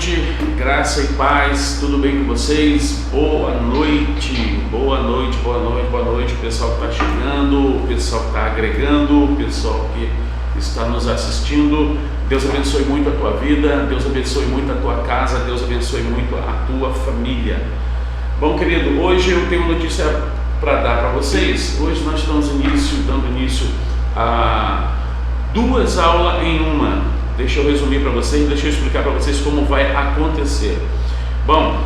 noite, graça e paz, tudo bem com vocês? Boa noite, boa noite, boa noite, boa noite, o pessoal que está chegando, o pessoal que está agregando, o pessoal que está nos assistindo. Deus abençoe muito a tua vida, Deus abençoe muito a tua casa, Deus abençoe muito a tua família. Bom, querido, hoje eu tenho uma notícia para dar para vocês. Hoje nós estamos dando início a duas aulas em uma. Deixa eu resumir para vocês, deixa eu explicar para vocês como vai acontecer. Bom,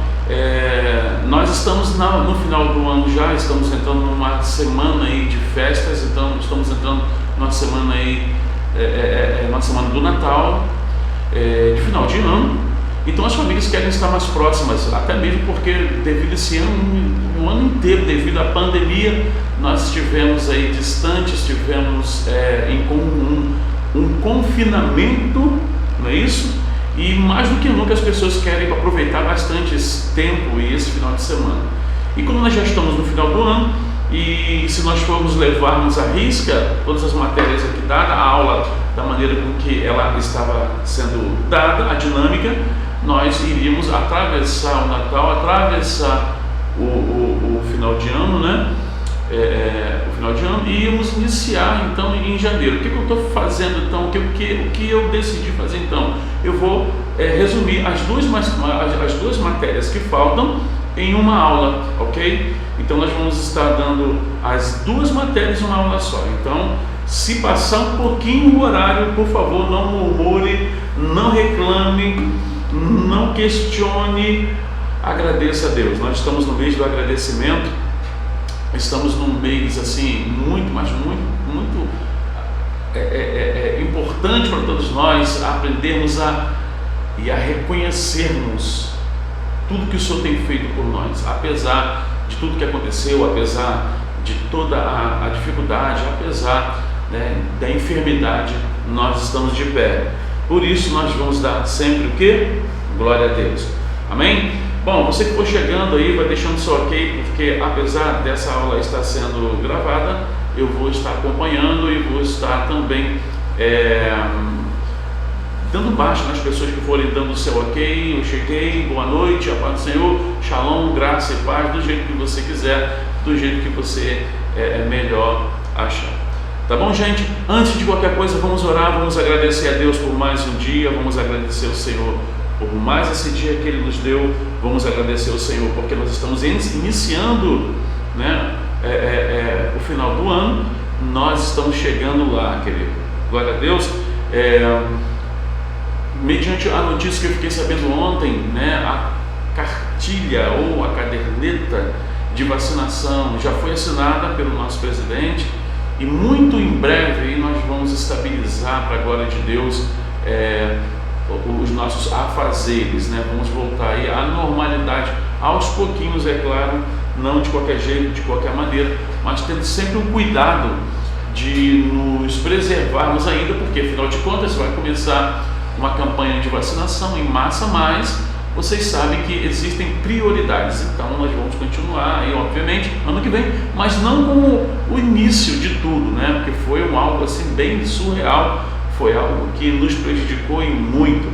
nós estamos no final do ano já, estamos entrando numa semana aí de festas, então estamos entrando numa semana aí, uma semana do Natal, de final de ano. Então as famílias querem estar mais próximas, até mesmo porque devido a esse ano, o ano inteiro, devido à pandemia, nós estivemos aí distantes, estivemos em um confinamento, não é isso? E mais do que nunca as pessoas querem aproveitar bastante esse tempo e esse final de semana. E como nós já estamos no final do ano, e se nós formos levarmos à risca todas as matérias aqui dadas, a aula da maneira com que ela estava sendo dada, a dinâmica, nós iríamos atravessar o Natal, atravessar o final de ano, né? O final de ano, e íamos iniciar então em janeiro. O que eu estou fazendo então? O que eu decidi fazer então? Eu vou resumir as duas matérias que faltam em uma aula, ok? Então nós vamos estar dando as duas matérias em uma aula só. Então, se passar um pouquinho o horário, por favor, não murmure, não reclame, não questione, agradeça a Deus. Nós estamos no mês do agradecimento. Estamos num mês assim muito importante para todos nós aprendermos a reconhecermos tudo que o Senhor tem feito por nós, apesar de tudo que aconteceu, apesar de toda a dificuldade, apesar, né, da enfermidade, nós estamos de pé. Por isso nós vamos dar sempre o quê? Glória a Deus. Amém? Bom, você que for chegando aí, vai deixando seu ok, porque apesar dessa aula estar sendo gravada, eu vou estar acompanhando e vou estar também dando baixo nas pessoas que forem dando o seu ok. Eu cheguei, boa noite, a paz do Senhor, shalom, graça e paz, do jeito que você quiser, do jeito que você melhor achar. Tá bom, gente? Antes de qualquer coisa, vamos orar, vamos agradecer a Deus por mais um dia, vamos agradecer ao Senhor por mais esse dia que Ele nos deu. Vamos agradecer ao Senhor porque nós estamos iniciando, né, o final do ano. Nós estamos chegando lá, querido. Glória a Deus. Mediante a notícia que eu fiquei sabendo ontem, né, a cartilha ou a caderneta de vacinação já foi assinada pelo nosso presidente, e muito em breve aí nós vamos estabilizar, para a glória de Deus, os nossos afazeres, né? Vamos voltar aí à normalidade aos pouquinhos, é claro, não de qualquer jeito, de qualquer maneira, mas tendo sempre um cuidado de nos preservarmos ainda, porque afinal de contas vai começar uma campanha de vacinação em massa, mas vocês sabem que existem prioridades, então nós vamos continuar aí, obviamente, ano que vem, mas não como o início de tudo, né? Porque foi algo assim bem surreal. Foi algo que nos prejudicou em muito.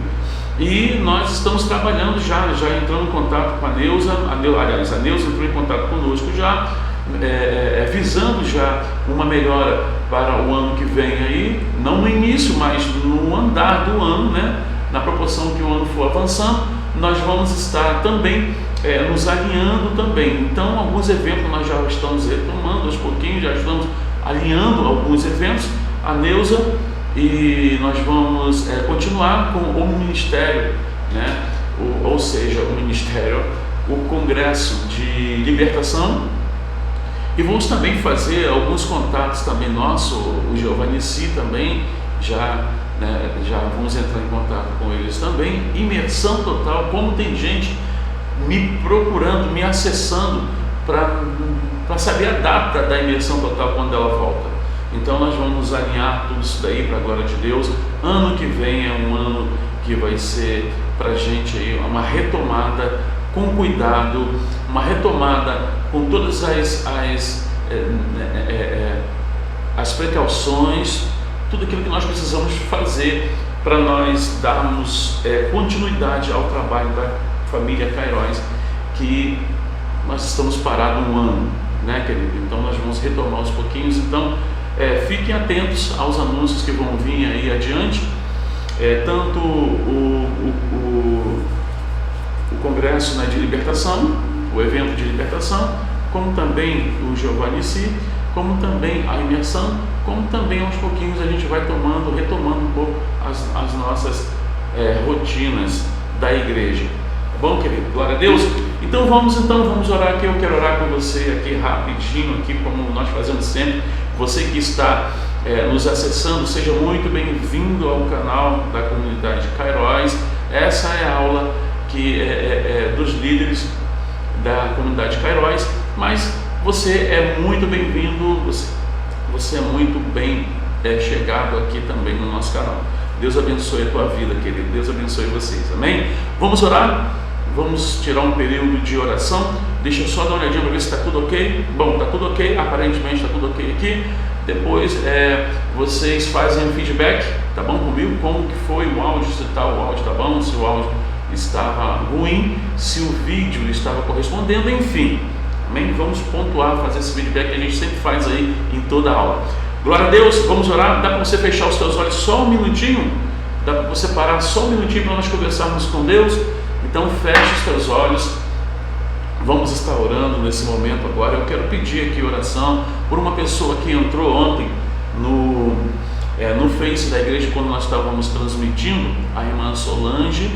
E nós estamos trabalhando já entrando em contato com a Neuza. Aliás, a Neuza entrou em contato conosco já, visando já uma melhora para o ano que vem aí, não no início, mas no andar do ano, né? Na proporção que o ano for avançando, nós vamos estar também nos alinhando também. Então, alguns eventos nós já estamos retomando aos pouquinhos, já estamos alinhando alguns eventos. A Neuza, e nós vamos continuar com o ministério, né? Ou seja, o ministério, o Congresso de Libertação, e vamos também fazer alguns contatos também nosso, o Giovanici também, já vamos entrar em contato com eles também. Imersão total, como tem gente me procurando, me acessando para saber a data da imersão total, quando ela volta. Então nós vamos alinhar tudo isso daí para a glória de Deus. Ano que vem é um ano que vai ser para a gente aí uma retomada com cuidado, uma retomada com todas as precauções, tudo aquilo que nós precisamos fazer para nós darmos continuidade ao trabalho da família Cairóis, que nós estamos parados um ano, né, querido? Então nós vamos retomar aos pouquinhos. Então fiquem atentos aos anúncios que vão vir aí adiante, tanto o congresso, né, de libertação, o evento de libertação, como também o Jeová Nissi, como também a imersão, como também aos pouquinhos a gente vai retomando um pouco as nossas rotinas da igreja. Tá bom, querido? Glória a Deus. Então vamos orar aqui. Eu quero orar com você aqui rapidinho, aqui como nós fazemos sempre. Você que está nos acessando, seja muito bem-vindo ao canal da comunidade Cairóis. Essa é a aula que dos líderes da comunidade Cairóis, mas você é muito bem-vindo, você é muito bem chegado aqui também no nosso canal. Deus abençoe a tua vida, querido. Deus abençoe vocês, amém? Vamos orar? Vamos tirar um período de oração. Deixa eu só dar uma olhadinha para ver se está tudo ok. Bom, está tudo ok, aparentemente está tudo ok aqui. Depois vocês fazem um feedback, tá bom, comigo? Como que foi o áudio, se o áudio está bom, se o áudio estava ruim, se o vídeo estava correspondendo, enfim, amém? Vamos pontuar, fazer esse feedback que a gente sempre faz aí em toda a aula. Glória a Deus. Vamos orar. Dá para você fechar os teus olhos só um minutinho? Dá para você parar só um minutinho para nós conversarmos com Deus? Então feche os teus olhos. Vamos estar orando nesse momento agora. Eu quero pedir aqui oração por uma pessoa que entrou ontem no Face da igreja, quando nós estávamos transmitindo, a irmã Solange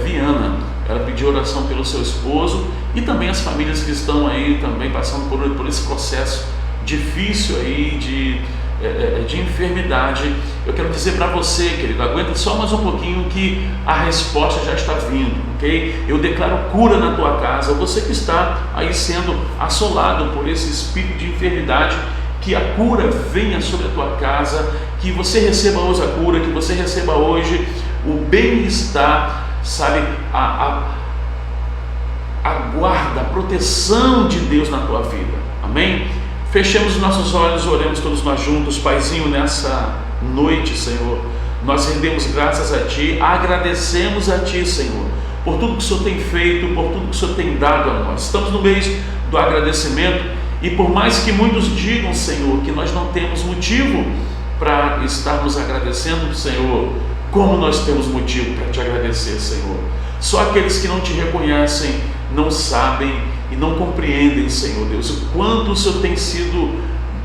Viana. Ela pediu oração pelo seu esposo e também as famílias que estão aí também passando por esse processo difícil aí de enfermidade. Eu quero dizer para você, querido, aguenta só mais um pouquinho que a resposta já está vindo, ok? Eu declaro cura na tua casa. Você que está aí sendo assolado por esse espírito de enfermidade, que a cura venha sobre a tua casa, que você receba hoje a cura, que você receba hoje o bem-estar, sabe, a guarda, a proteção de Deus na tua vida, amém? Fechemos os nossos olhos, oremos todos nós juntos. Paizinho, nessa noite, Senhor, nós rendemos graças a Ti, agradecemos a Ti, Senhor, por tudo que o Senhor tem feito, por tudo que o Senhor tem dado a nós. Estamos no mês do agradecimento e por mais que muitos digam, Senhor, que nós não temos motivo para estarmos agradecendo, Senhor, como nós temos motivo para Te agradecer, Senhor. Só aqueles que não Te reconhecem não sabem e não compreendem, Senhor Deus, o quanto o Senhor tem sido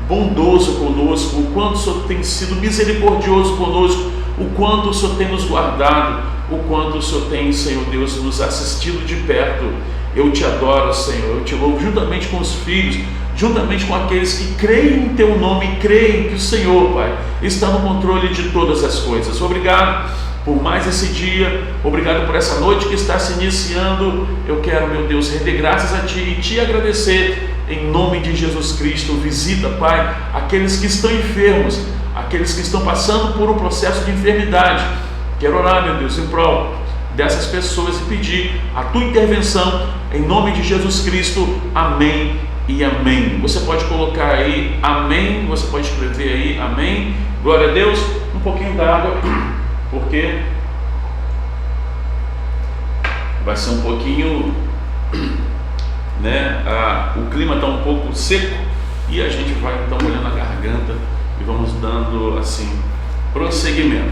bondoso conosco, o quanto o Senhor tem sido misericordioso conosco, o quanto o Senhor tem nos guardado, o quanto o Senhor tem, Senhor Deus, nos assistido de perto. Eu Te adoro, Senhor, eu Te louvo juntamente com os filhos, juntamente com aqueles que creem em Teu nome e creem que o Senhor, Pai, está no controle de todas as coisas. Obrigado por mais esse dia, obrigado por essa noite que está se iniciando. Eu quero, meu Deus, render graças a Ti e Te agradecer em nome de Jesus Cristo. Visita, Pai, aqueles que estão enfermos, aqueles que estão passando por um processo de enfermidade. Quero orar, meu Deus, em prol dessas pessoas e pedir a Tua intervenção em nome de Jesus Cristo. Amém e amém. Você pode colocar aí amém, você pode escrever aí amém. Glória a Deus. Um pouquinho d'água, porque vai ser um pouquinho, né? O clima está um pouco seco e a gente vai então molhando a garganta e vamos dando assim prosseguimento.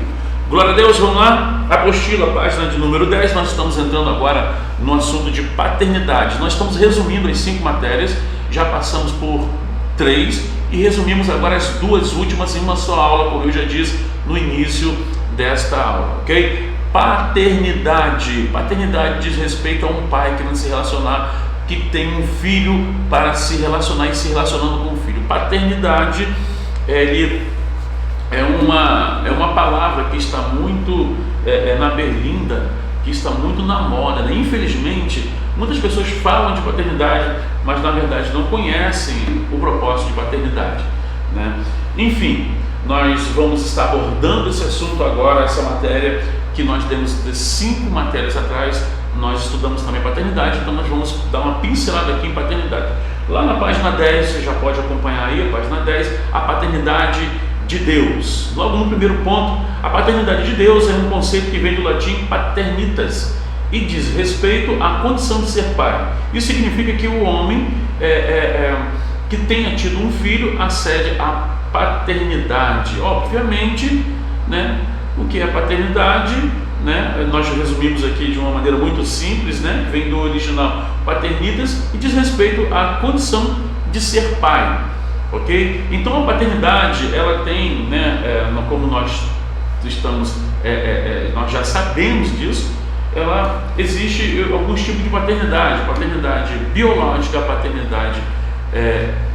Glória a Deus, vamos lá. Apostila, página de número 10. Nós estamos entrando agora no assunto de paternidade. Nós estamos resumindo as 5 matérias, já passamos por 3 e resumimos agora as 2 últimas em uma só aula, como eu já disse no início desta aula, ok? Paternidade. Paternidade diz respeito a um pai querendo se relacionar, que tem um filho para se relacionar e se relacionando com o filho. Paternidade, é uma palavra que está muito na berlinda, que está muito na moda, né? Infelizmente, muitas pessoas falam de paternidade, mas na verdade não conhecem o propósito de paternidade, né? Enfim, nós vamos estar abordando esse assunto agora, essa matéria que nós demos de 5 matérias atrás. Nós estudamos também paternidade, então nós vamos dar uma pincelada aqui em paternidade. Lá na página 10, você já pode acompanhar aí a página 10, a paternidade de Deus. Logo no primeiro ponto, a paternidade de Deus é um conceito que vem do latim paternitas e diz respeito à condição de ser pai. Isso significa que o homem que tenha tido um filho acede à paternidade. Obviamente, né, o que é paternidade, né, nós resumimos aqui de uma maneira muito simples, né, vem do original paternitas e diz respeito à condição de ser pai. Ok? Então a paternidade, ela tem, né, como nós estamos, nós já sabemos disso, ela existe alguns tipos de paternidade: paternidade biológica, paternidade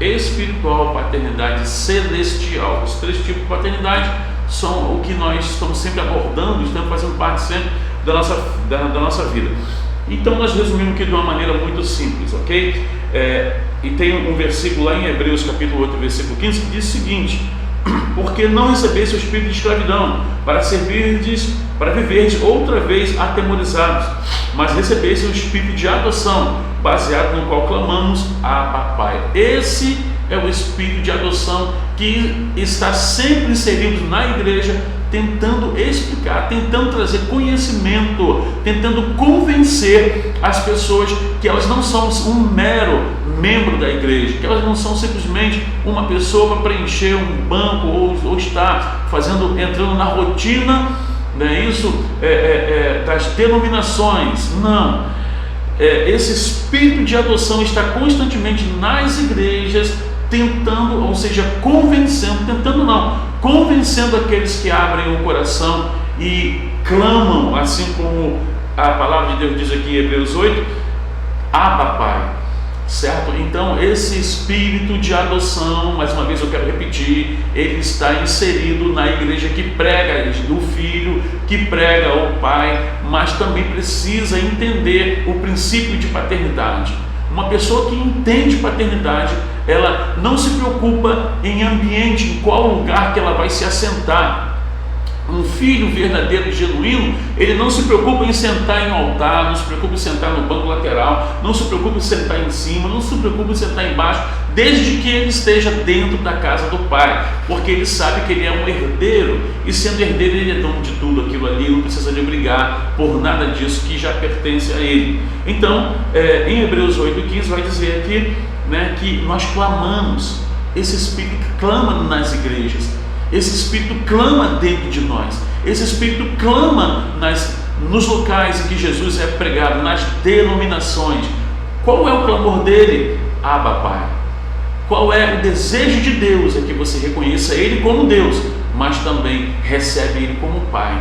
espiritual, paternidade celestial. Os três tipos de paternidade são o que nós estamos sempre abordando, estamos fazendo parte sempre da nossa vida. Então nós resumimos aqui de uma maneira muito simples, ok? E tem um versículo lá em Hebreus capítulo 8, versículo 15, que diz o seguinte: porque não recebeste o espírito de escravidão para viverdes outra vez atemorizados, mas recebeste o espírito de adoção, baseado no qual clamamos Abba Pai. Esse é o espírito de adoção que está sempre inserido na igreja, tentando explicar, tentando trazer conhecimento, tentando convencer as pessoas que elas não são um mero membro da igreja, que elas não são simplesmente uma pessoa para preencher um banco ou estar entrando na rotina, né, das denominações. Não, esse espírito de adoção está constantemente nas igrejas, tentando, ou seja, convencendo aqueles que abrem o coração e clamam, assim como a palavra de Deus diz aqui em Hebreus 8, Abba Pai, certo? Então esse espírito de adoção, mais uma vez eu quero repetir, ele está inserido na igreja que prega o filho, que prega o pai, mas também precisa entender o princípio de paternidade. Uma pessoa que entende paternidade, ela não se preocupa em ambiente, em qual lugar que ela vai se assentar. Um filho verdadeiro e genuíno, ele não se preocupa em sentar em um altar, não se preocupa em sentar no banco lateral, não se preocupa em sentar em cima, não se preocupa em sentar embaixo, desde que ele esteja dentro da casa do pai, porque ele sabe que ele é um herdeiro, e sendo herdeiro ele é dono de tudo aquilo ali, não precisa de brigar por nada disso que já pertence a ele. Então, em Hebreus 8,15 vai dizer aqui, né, que nós clamamos, esse Espírito clama nas igrejas, esse Espírito clama dentro de nós, esse Espírito clama nos locais em que Jesus é pregado, nas denominações. Qual é o clamor dele? Abba Pai. Qual é o desejo de Deus? É que você reconheça Ele como Deus, mas também recebe Ele como Pai.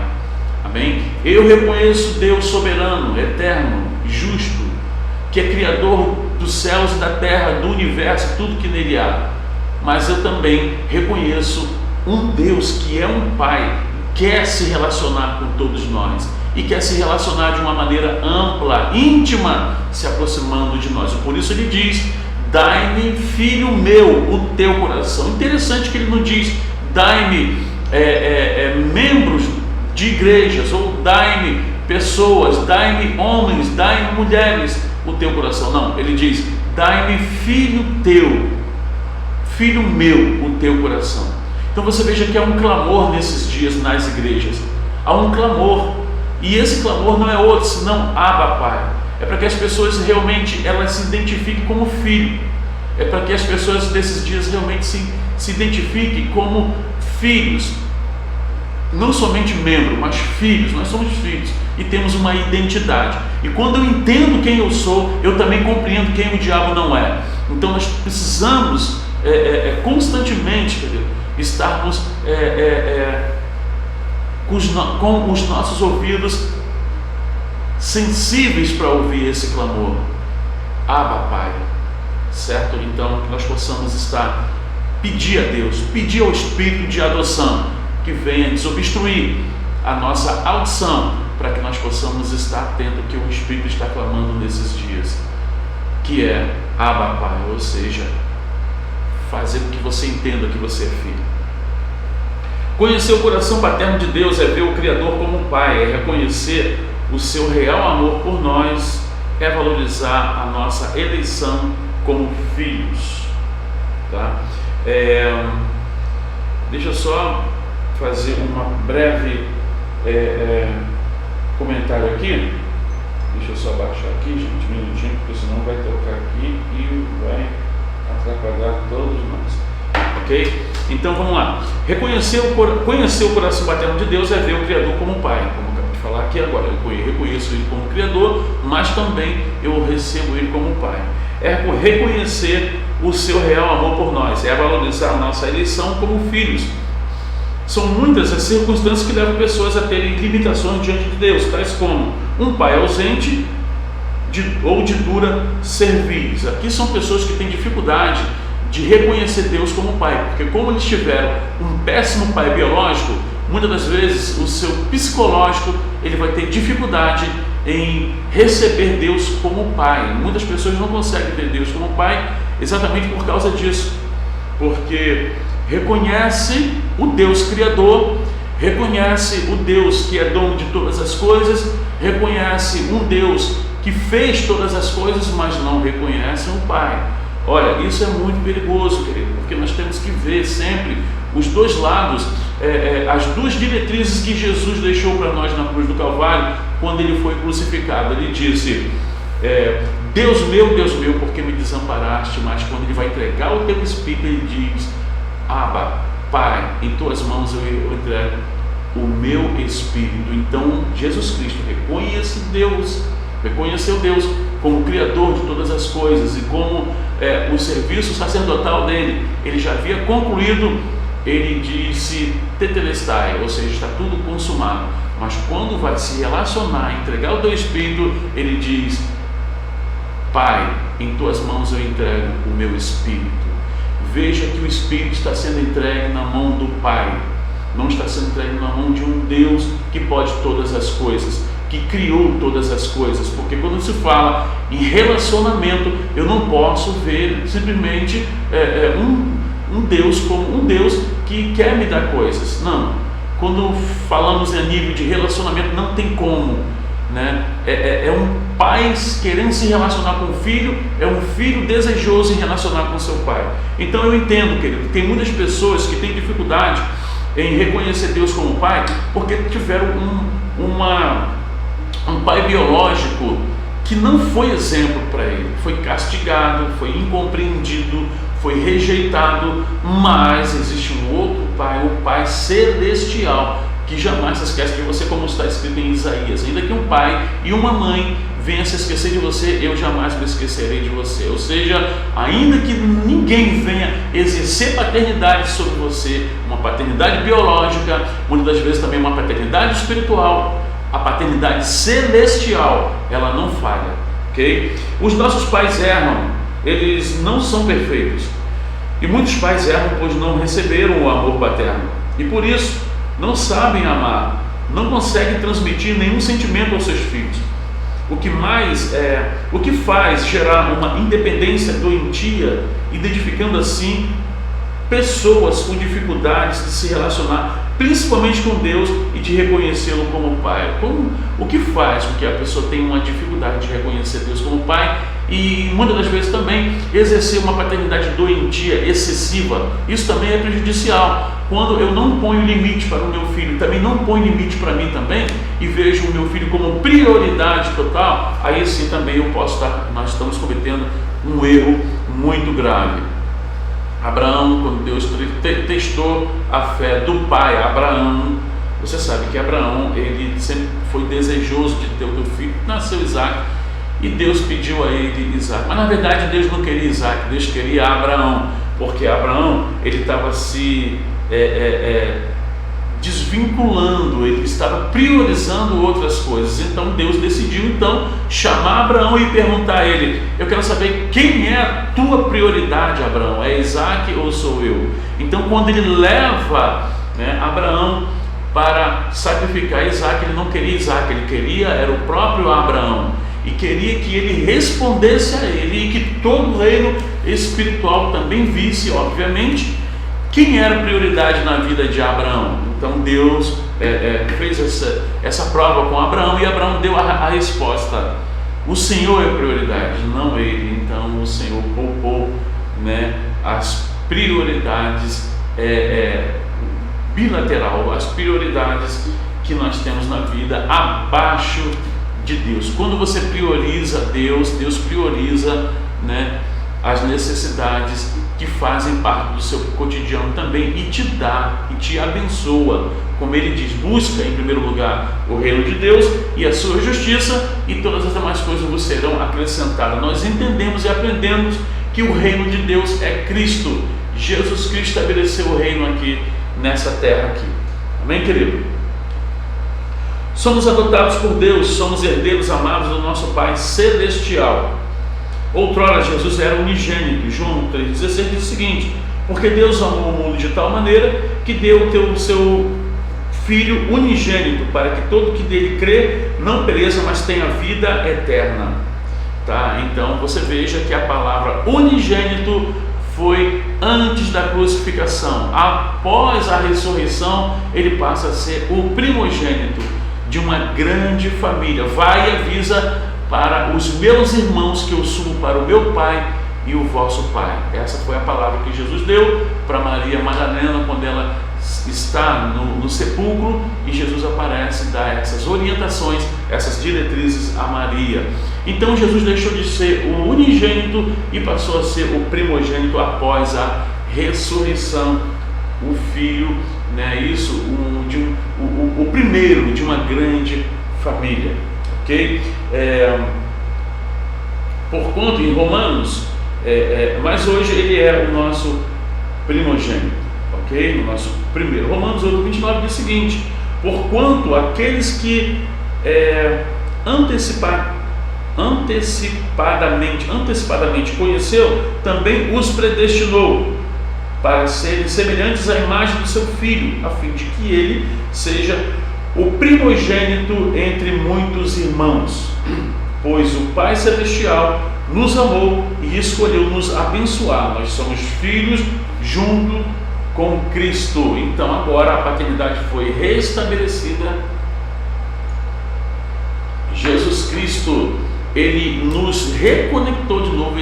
Amém? Eu reconheço Deus soberano, eterno, justo, que é Criador dos céus e da terra, do universo, tudo que nele há. Mas eu também reconheço um Deus que é um Pai, quer se relacionar com todos nós e quer se relacionar de uma maneira ampla, íntima, se aproximando de nós. E por isso ele diz: dai-me, filho meu, o teu coração. Interessante que ele não diz: dai-me membros de igrejas, ou dai-me pessoas, dai-me homens, dai-me mulheres, o teu coração. Não, ele diz: dai-me filho teu, filho meu, o teu coração. Então você veja que há um clamor nesses dias nas igrejas, há um clamor, e esse clamor não é outro senão Abba Pai. É para que as pessoas realmente elas se identifiquem como filho, é para que as pessoas desses dias realmente se identifiquem como filhos, não somente membro, mas filhos. Nós somos filhos e temos uma identidade, e quando eu entendo quem eu sou, eu também compreendo quem o diabo não é. Então nós precisamos constantemente, querido, estarmos com os nossos ouvidos sensíveis para ouvir esse clamor, Abba Pai, certo? Então que nós possamos pedir a Deus, pedir ao Espírito de adoção que venha desobstruir a nossa audição, para que nós possamos estar atentos ao que o Espírito está clamando nesses dias, que é Abba Pai, ou seja, fazer com que você entenda que você é filho. Conhecer o coração paterno de Deus é ver o Criador como um Pai, é reconhecer o seu real amor por nós, é valorizar a nossa eleição como filhos, tá? Deixa eu só fazer uma breve comentário aqui. Deixa eu só baixar aqui, gente, um minutinho, porque senão vai tocar aqui e vai atrapalhar todos nós. Ok? Então vamos lá. Conhecer o coração paterno de Deus é ver o Criador como Pai, como eu acabei de falar aqui agora. Eu reconheço Ele como Criador, mas também eu recebo Ele como Pai. É reconhecer o seu real amor por nós, é valorizar a nossa eleição como filhos. São muitas as circunstâncias que levam pessoas a terem limitações diante de Deus, tais como um pai ausente ou de dura cerviz. Aqui são pessoas que têm dificuldade de reconhecer Deus como Pai, porque como eles tiveram um péssimo pai biológico, muitas das vezes o seu psicológico ele vai ter dificuldade em receber Deus como Pai. Muitas pessoas não conseguem ver Deus como Pai exatamente por causa disso, porque reconhece o Deus Criador, reconhece o Deus que é dono de todas as coisas, reconhece um Deus que fez todas as coisas, mas não reconhece um Pai. Olha, isso é muito perigoso, querido, porque nós temos que ver sempre os dois lados, as duas diretrizes que Jesus deixou para nós na cruz do Calvário, quando ele foi crucificado. Ele disse, Deus meu, por que me desamparaste? Mas quando ele vai entregar o teu Espírito, ele diz, Abba, Pai, em tuas mãos eu entrego o meu Espírito. Então Jesus Cristo reconheceu Deus como Criador de todas as coisas, e como o serviço sacerdotal dele, ele já havia concluído. Ele disse tetelestai, ou seja, está tudo consumado. Mas quando vai se relacionar, entregar o teu Espírito, ele diz, Pai, em tuas mãos eu entrego o meu Espírito. Veja que o Espírito está sendo entregue na mão do Pai, não está sendo entregue na mão de um Deus que pode todas as coisas, que criou todas as coisas. Porque quando se fala em relacionamento, eu não posso ver simplesmente um Deus como um Deus que quer me dar coisas. Não. Quando falamos em nível de relacionamento, não tem como, né? É um pai querendo se relacionar com o filho, é um filho desejoso em relacionar com seu pai. Então eu entendo, querido, tem muitas pessoas que têm dificuldade em reconhecer Deus como pai, porque tiveram um pai biológico que não foi exemplo para ele, foi castigado, foi incompreendido, foi rejeitado. Mas existe um outro pai, o pai celestial, que jamais se esquece de você, como está escrito em Isaías. Ainda que um pai e uma mãe venham se esquecer de você, eu jamais me esquecerei de você. Ou seja, ainda que ninguém venha exercer paternidade sobre você, uma paternidade biológica, muitas das vezes também uma paternidade espiritual, a paternidade celestial, ela não falha, ok? Os nossos pais erram, eles não são perfeitos, e muitos pais erram pois não receberam o amor paterno, e por isso não sabem amar, não conseguem transmitir nenhum sentimento aos seus filhos. O que faz gerar uma independência doentia, identificando assim pessoas com dificuldades de se relacionar, principalmente com Deus, e de reconhecê-lo como Pai. O que faz com que a pessoa tenha uma dificuldade de reconhecer Deus como Pai e muitas das vezes também exercer uma paternidade doentia, excessiva? Isso também é prejudicial. Quando eu não ponho limite para o meu filho, também não ponho limite para mim também, e vejo o meu filho como prioridade total, aí sim também nós estamos cometendo um erro muito grave. Abraão, quando Deus testou a fé do pai, Abraão, você sabe que Abraão, ele sempre foi desejoso de ter o teu filho, nasceu Isaac, e Deus pediu a ele Isaac, mas na verdade Deus não queria Isaac, Deus queria Abraão, porque Abraão, ele estava se desvinculando, ele estava priorizando outras coisas. Então Deus decidiu chamar Abraão e perguntar a ele: eu quero saber quem é a tua prioridade, Abraão, é Isaac ou sou eu? Então quando ele leva Abraão para sacrificar Isaac, ele não queria Isaac, ele era o próprio Abraão, e queria que ele respondesse a ele, e que todo o reino espiritual também visse, obviamente, quem era prioridade na vida de Abraão. Então Deus fez essa prova com Abraão, e Abraão deu a resposta: o Senhor é prioridade, não ele. Então o Senhor poupou as prioridades, bilateral, as prioridades que nós temos na vida abaixo de Deus. Quando você prioriza Deus, Deus prioriza, né, as necessidades que fazem parte do seu cotidiano também, e te dá, e te abençoa. Como ele diz, busca em primeiro lugar o reino de Deus e a sua justiça, e todas as demais coisas vos serão acrescentadas. Nós entendemos e aprendemos que o reino de Deus é Cristo. Jesus Cristo estabeleceu o reino aqui, nessa terra aqui. Amém, querido? Somos adotados por Deus, somos herdeiros amados do nosso Pai Celestial. Outrora Jesus era unigênito. João 3,16 diz o seguinte: porque Deus amou o mundo de tal maneira que deu o seu Filho unigênito, para que todo que dele crê não pereça, mas tenha vida eterna. Tá? Então você veja que a palavra unigênito foi antes da crucificação. Após a ressurreição, ele passa a ser o primogênito de uma grande família. Vai e avisa para os meus irmãos que eu subo para o meu Pai e o vosso Pai. Essa foi a palavra que Jesus deu para Maria Madalena quando ela está no sepulcro, e Jesus aparece e dá essas orientações, essas diretrizes a Maria. Então Jesus deixou de ser o unigênito e passou a ser o primogênito após a ressurreição, o filho, né, o primeiro de uma grande família, ok? Porquanto em Romanos, mas hoje ele é o nosso primogênito, ok? O nosso primeiro. Romanos 8:29 diz o seguinte: porquanto aqueles que antecipadamente conheceu, também os predestinou para serem semelhantes à imagem do seu Filho, a fim de que ele seja o primogênito entre muitos irmãos. Pois o Pai Celestial nos amou e escolheu nos abençoar. Nós somos filhos junto com Cristo. Então agora a paternidade foi restabelecida. Jesus Cristo, ele nos reconectou de novo,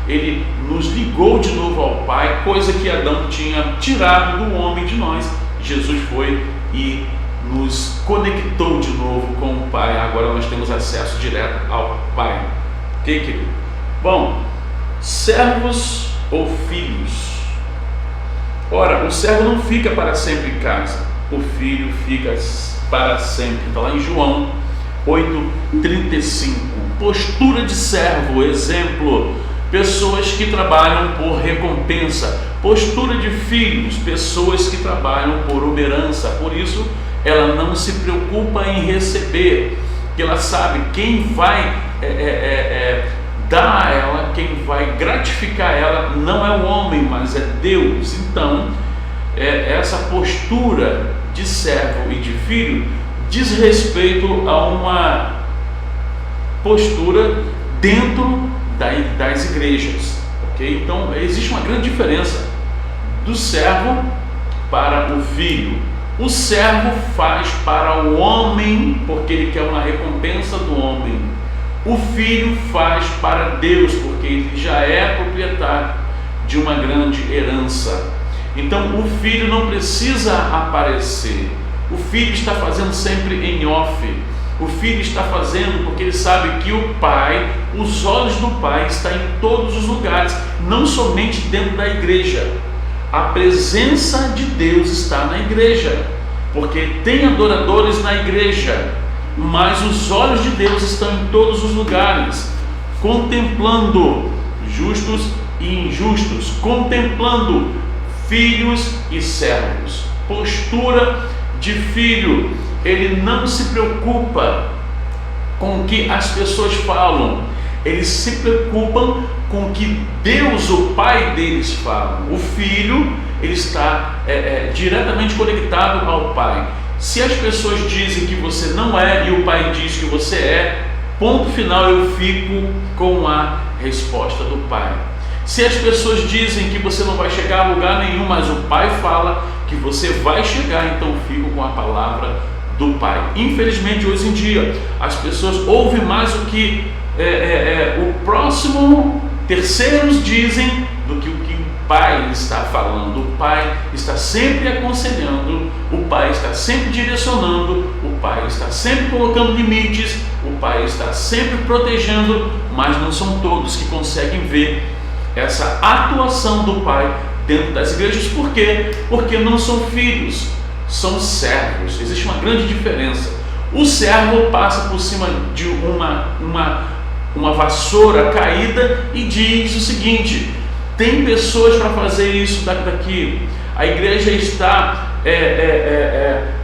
ele nos ligou de novo ao Pai, coisa que Adão tinha tirado do homem de nós. Jesus foi e nos conectou de novo com o Pai. Agora nós temos acesso direto ao Pai. Ok, querido? Bom, servos ou filhos? Ora, o servo não fica para sempre em casa, o filho fica para sempre. Está lá em João 8:35. Postura de servo, exemplo, pessoas que trabalham por recompensa. Postura de filhos, pessoas que trabalham por herança. Por isso ela não se preocupa em receber, porque ela sabe quem vai dar a ela, quem vai gratificar ela não é o homem, mas é Deus. Então essa postura de servo e de filho diz respeito a uma postura dentro das igrejas, ok? Então existe uma grande diferença do servo para o filho. O servo faz para o homem porque ele quer uma recompensa do homem. O filho faz para Deus porque ele já é proprietário de uma grande herança. Então o filho não precisa aparecer. O filho está fazendo sempre em off. O filho está fazendo porque ele sabe que o pai, os olhos do pai estão em todos os lugares, não somente dentro da igreja. A presença de Deus está na igreja, porque tem adoradores na igreja, mas os olhos de Deus estão em todos os lugares, contemplando justos e injustos, contemplando filhos e servos. Postura de filho, ele não se preocupa com o que as pessoas falam, eles se preocupam com o que Deus, o Pai deles, fala. O filho, ele está diretamente conectado ao Pai. Se as pessoas dizem que você não é e o Pai diz que você é, ponto final, eu fico com a resposta do Pai. Se as pessoas dizem que você não vai chegar a lugar nenhum, mas o Pai fala que você vai chegar, então eu fico com a palavra do Pai. Infelizmente, hoje em dia, as pessoas ouvem mais o que o próximo, terceiros dizem, do que o que Pai está falando, o Pai está sempre aconselhando, o Pai está sempre direcionando, o Pai está sempre colocando limites, o Pai está sempre protegendo, mas não são todos que conseguem ver essa atuação do Pai dentro das igrejas. Por quê? Porque não são filhos, são servos. Existe uma grande diferença. O servo passa por cima de uma vassoura caída e diz o seguinte: tem pessoas para fazer isso daqui. A igreja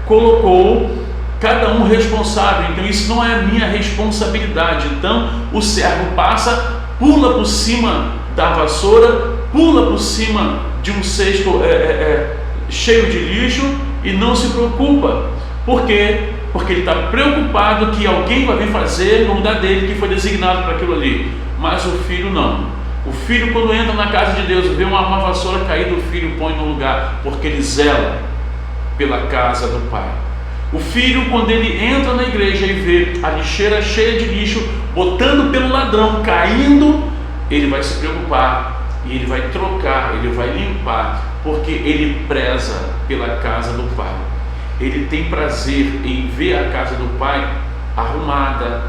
colocou cada um responsável, então isso não é a minha responsabilidade. Então o servo passa, pula por cima da vassoura, pula por cima de um cesto cheio de lixo e não se preocupa. Por quê? Porque ele está preocupado que alguém vai vir fazer no lugar dele, que foi designado para aquilo ali. Mas o filho não. O filho, quando entra na casa de Deus, vê uma vassoura caída, o filho põe no lugar, porque ele zela pela casa do Pai. O filho, quando ele entra na igreja e vê a lixeira cheia de lixo, botando pelo ladrão, caindo, ele vai se preocupar e ele vai trocar, ele vai limpar, porque ele preza pela casa do Pai. Ele tem prazer em ver a casa do Pai arrumada,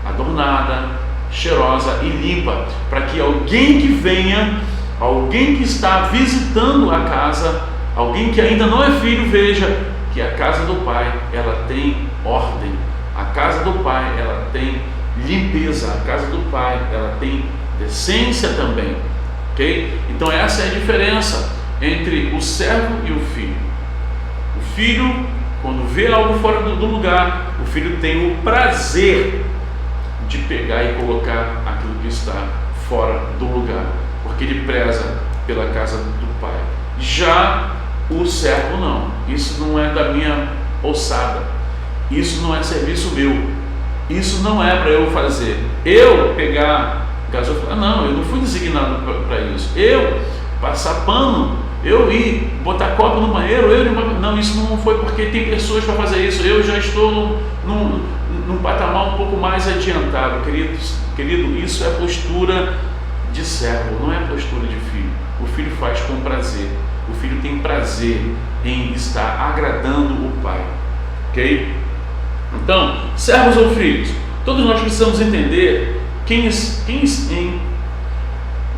adornada, cheirosa e limpa, para que alguém que venha, alguém que está visitando a casa, alguém que ainda não é filho, veja que a casa do Pai, ela tem ordem, a casa do Pai, ela tem limpeza, a casa do Pai, ela tem decência também, ok? Então essa é a diferença entre o servo e o filho. O filho, quando vê algo fora do lugar, o filho tem o prazer de pegar e colocar aquilo que está fora do lugar, porque ele preza pela casa do Pai. Já o servo não, isso não é da minha ossada, isso não é serviço meu, isso não é para eu fazer. Eu pegar gasolina, não, eu não fui designado para isso. Eu passar pano, eu ir botar copo no banheiro, não, isso não foi, porque tem pessoas para fazer isso. Eu já estou num patamar um pouco mais adiantado, querido, isso é postura de servo, não é postura de filho. O filho faz com prazer, o filho tem prazer em estar agradando o Pai, ok? Então, servos ou filhos, todos nós precisamos entender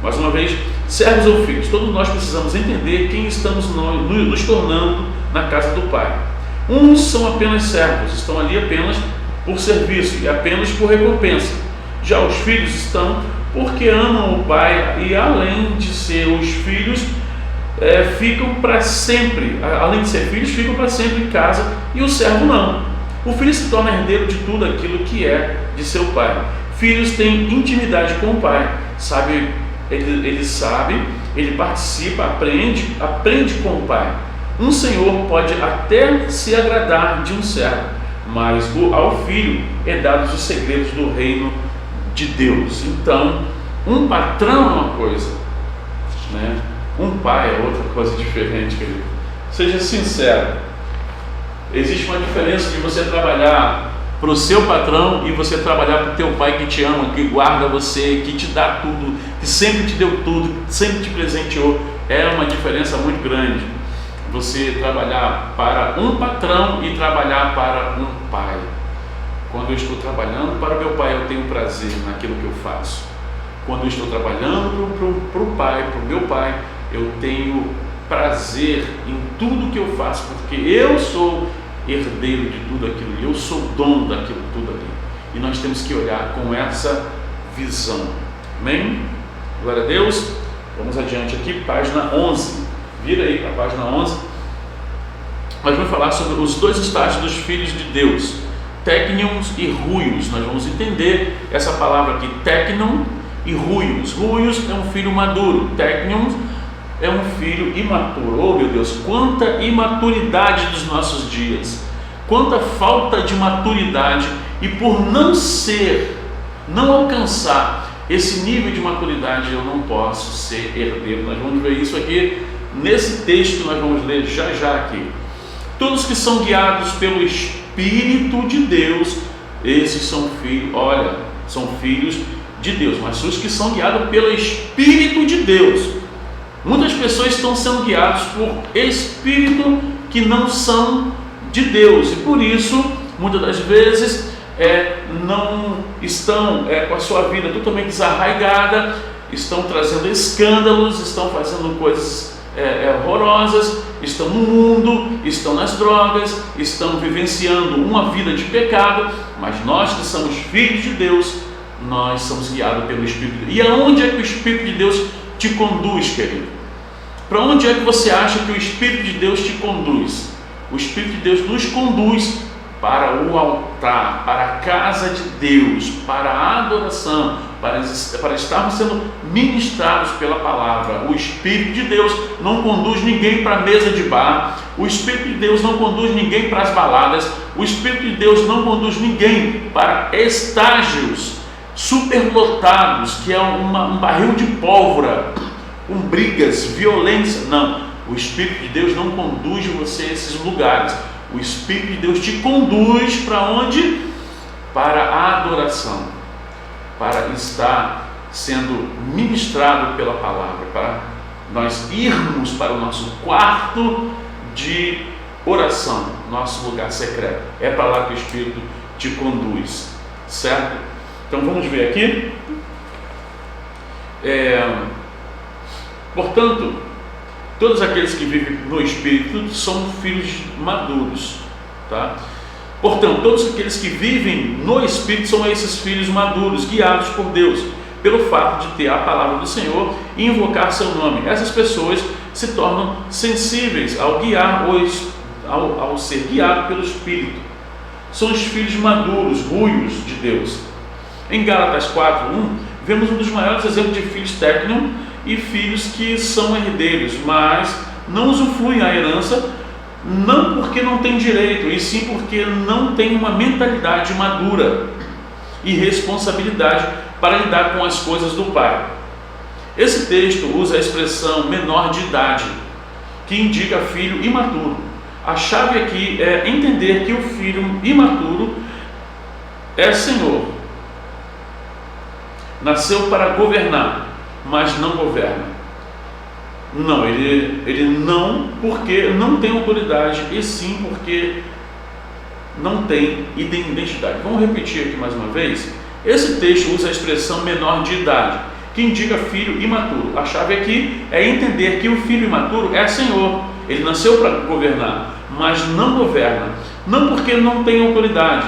mais uma vez, servos ou filhos, todos nós precisamos entender quem estamos nos tornando na casa do Pai. Uns são apenas servos, estão ali apenas por serviço e apenas por recompensa. Já os filhos estão porque amam o Pai e, além de ser os filhos, ficam para sempre, além de ser filhos, ficam para sempre em casa, e o servo não. O filho se torna herdeiro de tudo aquilo que é de seu pai. Filhos têm intimidade com o pai, ele sabe, ele participa, aprende com o pai. Um senhor pode até se agradar de um servo, mas ao filho é dados os segredos do reino de Deus. Então, um patrão é uma coisa, né? Um pai é outra coisa diferente, querido. Seja sincero. Existe uma diferença de você trabalhar para o seu patrão e você trabalhar para o teu pai que te ama, que guarda você, que te dá tudo, que sempre te deu tudo, que sempre te presenteou. É uma diferença muito grande você trabalhar para um patrão e trabalhar para um pai. Quando eu estou trabalhando para o meu pai, eu tenho prazer naquilo que eu faço. Quando eu estou trabalhando para o pai, para o meu pai, eu tenho prazer em tudo que eu faço, porque eu sou herdeiro de tudo aquilo, eu sou dono daquilo tudo ali. E nós temos que olhar com essa visão. Amém? Glória a Deus. Vamos adiante aqui, página 11. Vira aí para a página 11. Nós vamos falar sobre os dois estágios dos filhos de Deus, técnions e ruios. Nós vamos entender essa palavra aqui, técnion e ruios. Ruios é um filho maduro, técnions é um filho imaturo. Oh meu Deus, quanta imaturidade dos nossos dias, quanta falta de maturidade, e por não alcançar esse nível de maturidade, eu não posso ser herdeiro. Nós vamos ver isso aqui nesse texto que nós vamos ler já aqui. Todos que são guiados pelo Espírito de Deus, esses são filhos de Deus. Mas os que são guiados pelo Espírito de Deus, Muitas pessoas estão sendo guiadas por espírito que não são de Deus, e por isso, muitas das vezes, não estão com a sua vida totalmente desarraigada, estão trazendo escândalos, estão fazendo coisas horrorosas, estão no mundo, estão nas drogas, estão vivenciando uma vida de pecado. Mas nós que somos filhos de Deus, nós somos guiados pelo Espírito de Deus. E aonde é que o Espírito de Deus te conduz, querido? Para onde é que você acha que o Espírito de Deus te conduz? O Espírito de Deus nos conduz para o altar, para a casa de Deus, para a adoração, para estarmos sendo ministrados pela palavra. O Espírito de Deus não conduz ninguém para a mesa de bar, o Espírito de Deus não conduz ninguém para as baladas, o Espírito de Deus não conduz ninguém para estágios superlotados, que é um barril de pólvora, com brigas, violência. Não, o Espírito de Deus não conduz você a esses lugares. O Espírito de Deus te conduz para onde? Para a adoração, para estar sendo ministrado pela palavra, para nós irmos para o nosso quarto de oração, nosso lugar secreto. É para lá que o Espírito te conduz, certo? Então vamos ver aqui. Portanto, todos aqueles que vivem no Espírito são filhos maduros, tá? Portanto, todos aqueles que vivem no Espírito são esses filhos maduros, guiados por Deus, pelo fato de ter a palavra do Senhor e invocar seu nome. Essas pessoas se tornam sensíveis ao ser guiado pelo Espírito. São os filhos maduros, ruios de Deus. Em Gálatas 4:1, vemos um dos maiores exemplos de filhos técnicos e filhos que são herdeiros, mas não usufruem a herança, não porque não têm direito, e sim porque não têm uma mentalidade madura e responsabilidade para lidar com as coisas do Pai. Esse texto usa a expressão menor de idade, que indica filho imaturo. A chave aqui é entender que o filho imaturo é Senhor, nasceu para governar, mas não governa. Não, ele não, porque não tem autoridade, e sim porque não tem identidade. Vamos repetir aqui mais uma vez. Esse texto usa a expressão menor de idade, que indica filho imaturo. A chave aqui é entender que o filho imaturo é Senhor. Ele nasceu para governar, mas não governa. Não porque não tem autoridade,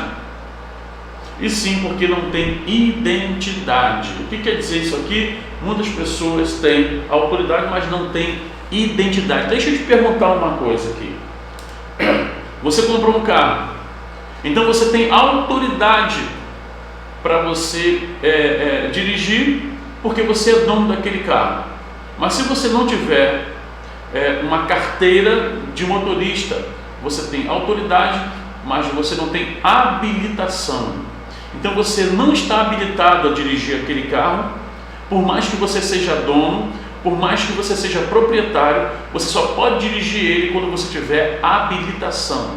e sim porque não tem identidade. O que quer dizer isso aqui? Muitas pessoas têm autoridade, mas não têm identidade. Deixa eu te perguntar uma coisa aqui. Você comprou um carro, então você tem autoridade para você dirigir, porque você é dono daquele carro. Mas se você não tiver uma carteira de motorista, você tem autoridade, mas você não tem habilitação. Então você não está habilitado a dirigir aquele carro. Por mais que você seja dono, por mais que você seja proprietário, você só pode dirigir ele quando você tiver habilitação,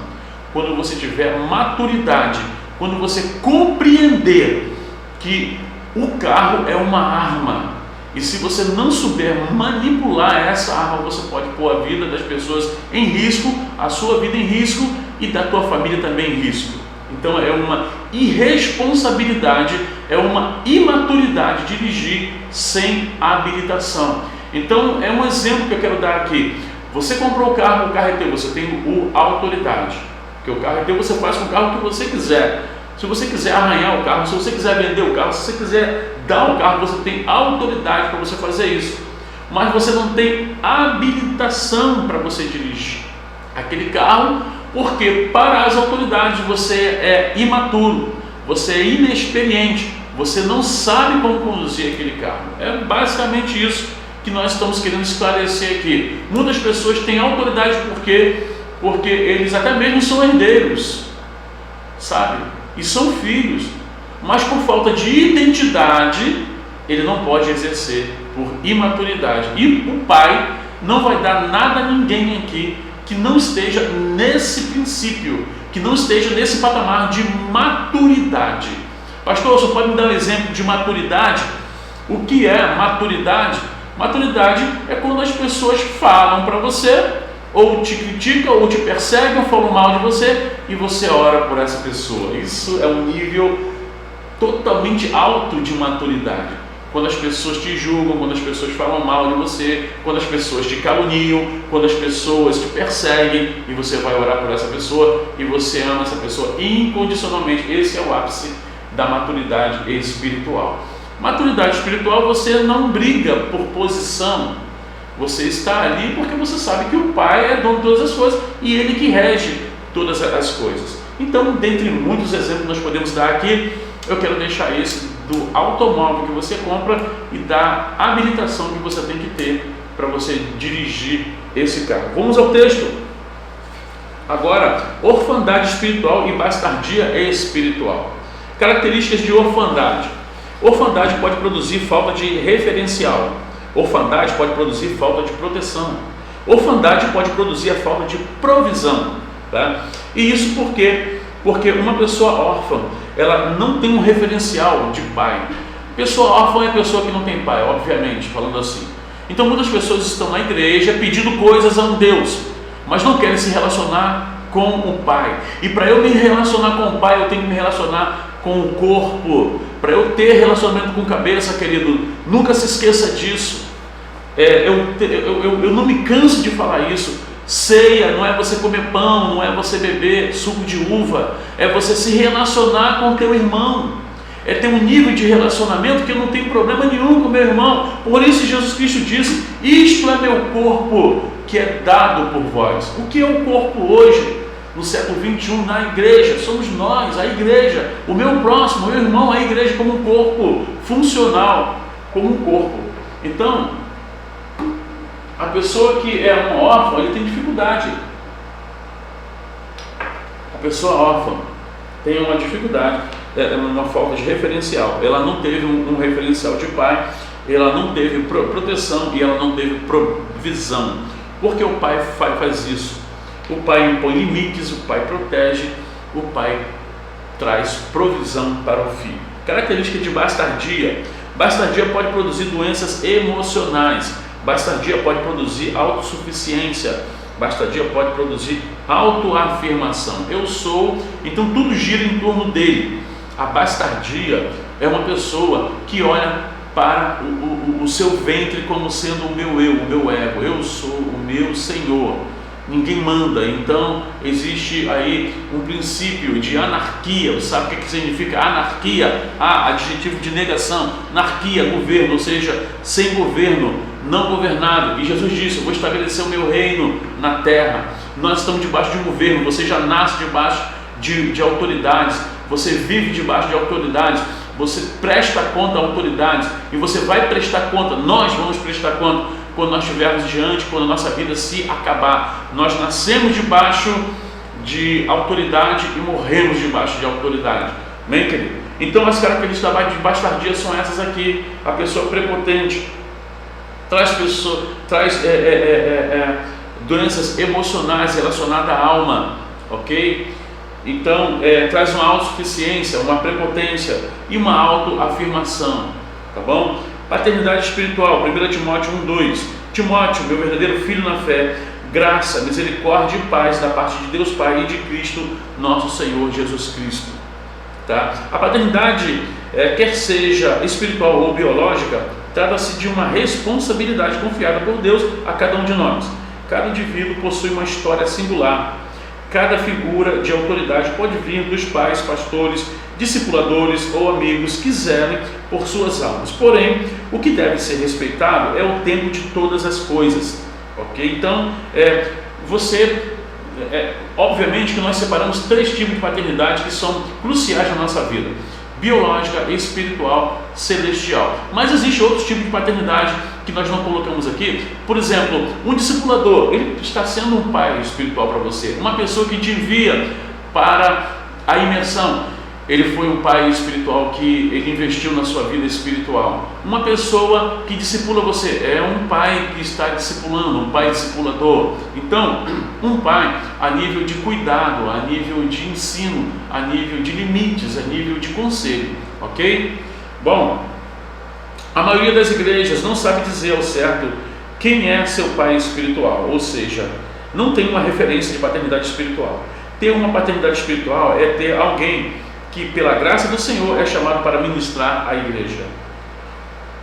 quando você tiver maturidade, quando você compreender que o carro é uma arma, e se você não souber manipular essa arma, você pode pôr a vida das pessoas em risco, a sua vida em risco e da tua família também em risco. Então é uma irresponsabilidade, é uma imaturidade dirigir sem habilitação. Então é um exemplo que eu quero dar aqui. Você comprou o carro é teu, você tem a autoridade, porque o carro é teu, você faz com o carro o que você quiser. Se você quiser arranhar o carro, se você quiser vender o carro, se você quiser dar o carro, você tem autoridade para você fazer isso. Mas você não tem habilitação para você dirigir aquele carro, porque para as autoridades você é imaturo, você é inexperiente, você não sabe como conduzir aquele carro. É basicamente isso que nós estamos querendo esclarecer aqui. Muitas pessoas têm autoridade porque eles até mesmo são herdeiros, sabe? E são filhos, mas por falta de identidade, ele não pode exercer por imaturidade. E o pai não vai dar nada a ninguém aqui que não esteja nesse princípio, que não esteja nesse patamar de maturidade. Pastor, você pode me dar um exemplo de maturidade? O que é maturidade? Maturidade é quando as pessoas falam para você, ou te criticam, ou te perseguem, ou falam mal de você, e você ora por essa pessoa. Isso é um nível totalmente alto de maturidade. Quando as pessoas te julgam, quando as pessoas falam mal de você, quando as pessoas te caluniam, quando as pessoas te perseguem, e você vai orar por essa pessoa, e você ama essa pessoa incondicionalmente. Esse é o ápice da maturidade espiritual. Maturidade espiritual, você não briga por posição. Você está ali porque você sabe que o Pai é dono de todas as coisas e Ele que rege todas as coisas. Então, dentre muitos exemplos que nós podemos dar aqui, eu quero deixar esse do automóvel que você compra e da habilitação que você tem que ter para você dirigir esse carro. Vamos ao texto. Agora, orfandade espiritual e bastardia espiritual. Características de orfandade. Orfandade pode produzir falta de referencial. Orfandade pode produzir falta de proteção. Orfandade pode produzir a falta de provisão. Tá? E isso por quê? Porque uma pessoa órfã, ela não tem um referencial de pai. Pessoa órfã é pessoa que não tem pai, obviamente, falando assim. Então muitas pessoas estão na igreja pedindo coisas a um Deus, mas não querem se relacionar com o Pai. E para eu me relacionar com o Pai, eu tenho que me relacionar com o corpo. Para eu ter relacionamento com cabeça, querido, nunca se esqueça disso. Eu não me canso de falar isso. Ceia não é você comer pão, não é você beber suco de uva, é você se relacionar com o teu irmão, é ter um nível de relacionamento que eu não tenho problema nenhum com o meu irmão. Por isso Jesus Cristo disse: isto é meu corpo que é dado por vós. O que é o corpo hoje, no século 21, na igreja? Somos nós, a igreja, o meu próximo, o meu irmão, a igreja como um corpo funcional, como um corpo. Então, a pessoa que é um órfão, ele tem dificuldade. A pessoa órfã tem uma dificuldade, uma falta de referencial. Ela não teve um referencial de pai, ela não teve proteção e ela não teve provisão. Porque o pai faz isso. O pai impõe limites, o pai protege, o pai traz provisão para o filho. Característica de bastardia. Bastardia pode produzir doenças emocionais. Bastardia pode produzir autossuficiência. Bastardia pode produzir autoafirmação. Eu sou, então tudo gira em torno dele. A bastardia é uma pessoa que olha para o seu ventre como sendo o meu eu, o meu ego. Eu sou o meu Senhor. Ninguém manda. Então existe aí um princípio de anarquia. Você sabe o que significa anarquia? Adjetivo de negação. Anarquia, governo, ou seja, sem governo, não governado. E Jesus disse: eu vou estabelecer o meu reino na terra. Nós estamos debaixo de um governo. Você já nasce debaixo de autoridades. Você vive debaixo de autoridades. Você presta conta a autoridades. E você vai prestar conta. Nós vamos prestar conta quando nós estivermos diante, quando a nossa vida se acabar. Nós nascemos debaixo de autoridade e morremos debaixo de autoridade. Amém, querido? Então as características de bastardia são essas aqui. A pessoa prepotente traz doenças emocionais relacionadas à alma, ok? Então traz uma autossuficiência, uma prepotência e uma autoafirmação, tá bom? Paternidade espiritual, 1 Timóteo 1:2. Timóteo, meu verdadeiro filho na fé, graça, misericórdia e paz da parte de Deus Pai e de Cristo, nosso Senhor Jesus Cristo. Tá? A paternidade, quer seja espiritual ou biológica, trata-se de uma responsabilidade confiada por Deus a cada um de nós. Cada indivíduo possui uma história singular. Cada figura de autoridade pode vir dos pais, pastores, discipuladores ou amigos que zelem por suas almas. Porém, o que deve ser respeitado é o tempo de todas as coisas. Ok? Então, obviamente que nós separamos 3 tipos de paternidade que são cruciais na nossa vida: biológica, espiritual, celestial. Mas existe outros tipos de paternidade que nós não colocamos aqui. Por exemplo, um discipulador, ele está sendo um pai espiritual para você. Uma pessoa que te envia para a imersão, ele foi um pai espiritual que ele investiu na sua vida espiritual. Uma pessoa que discipula você é um pai que está discipulando, um pai discipulador. Então, um pai a nível de cuidado, a nível de ensino, a nível de limites, a nível de conselho, ok? Bom, A maioria das igrejas não sabe dizer ao certo quem é seu pai espiritual, ou seja, não tem uma referência de paternidade espiritual. Ter uma paternidade espiritual é ter alguém que, pela graça do Senhor, é chamado para ministrar a igreja.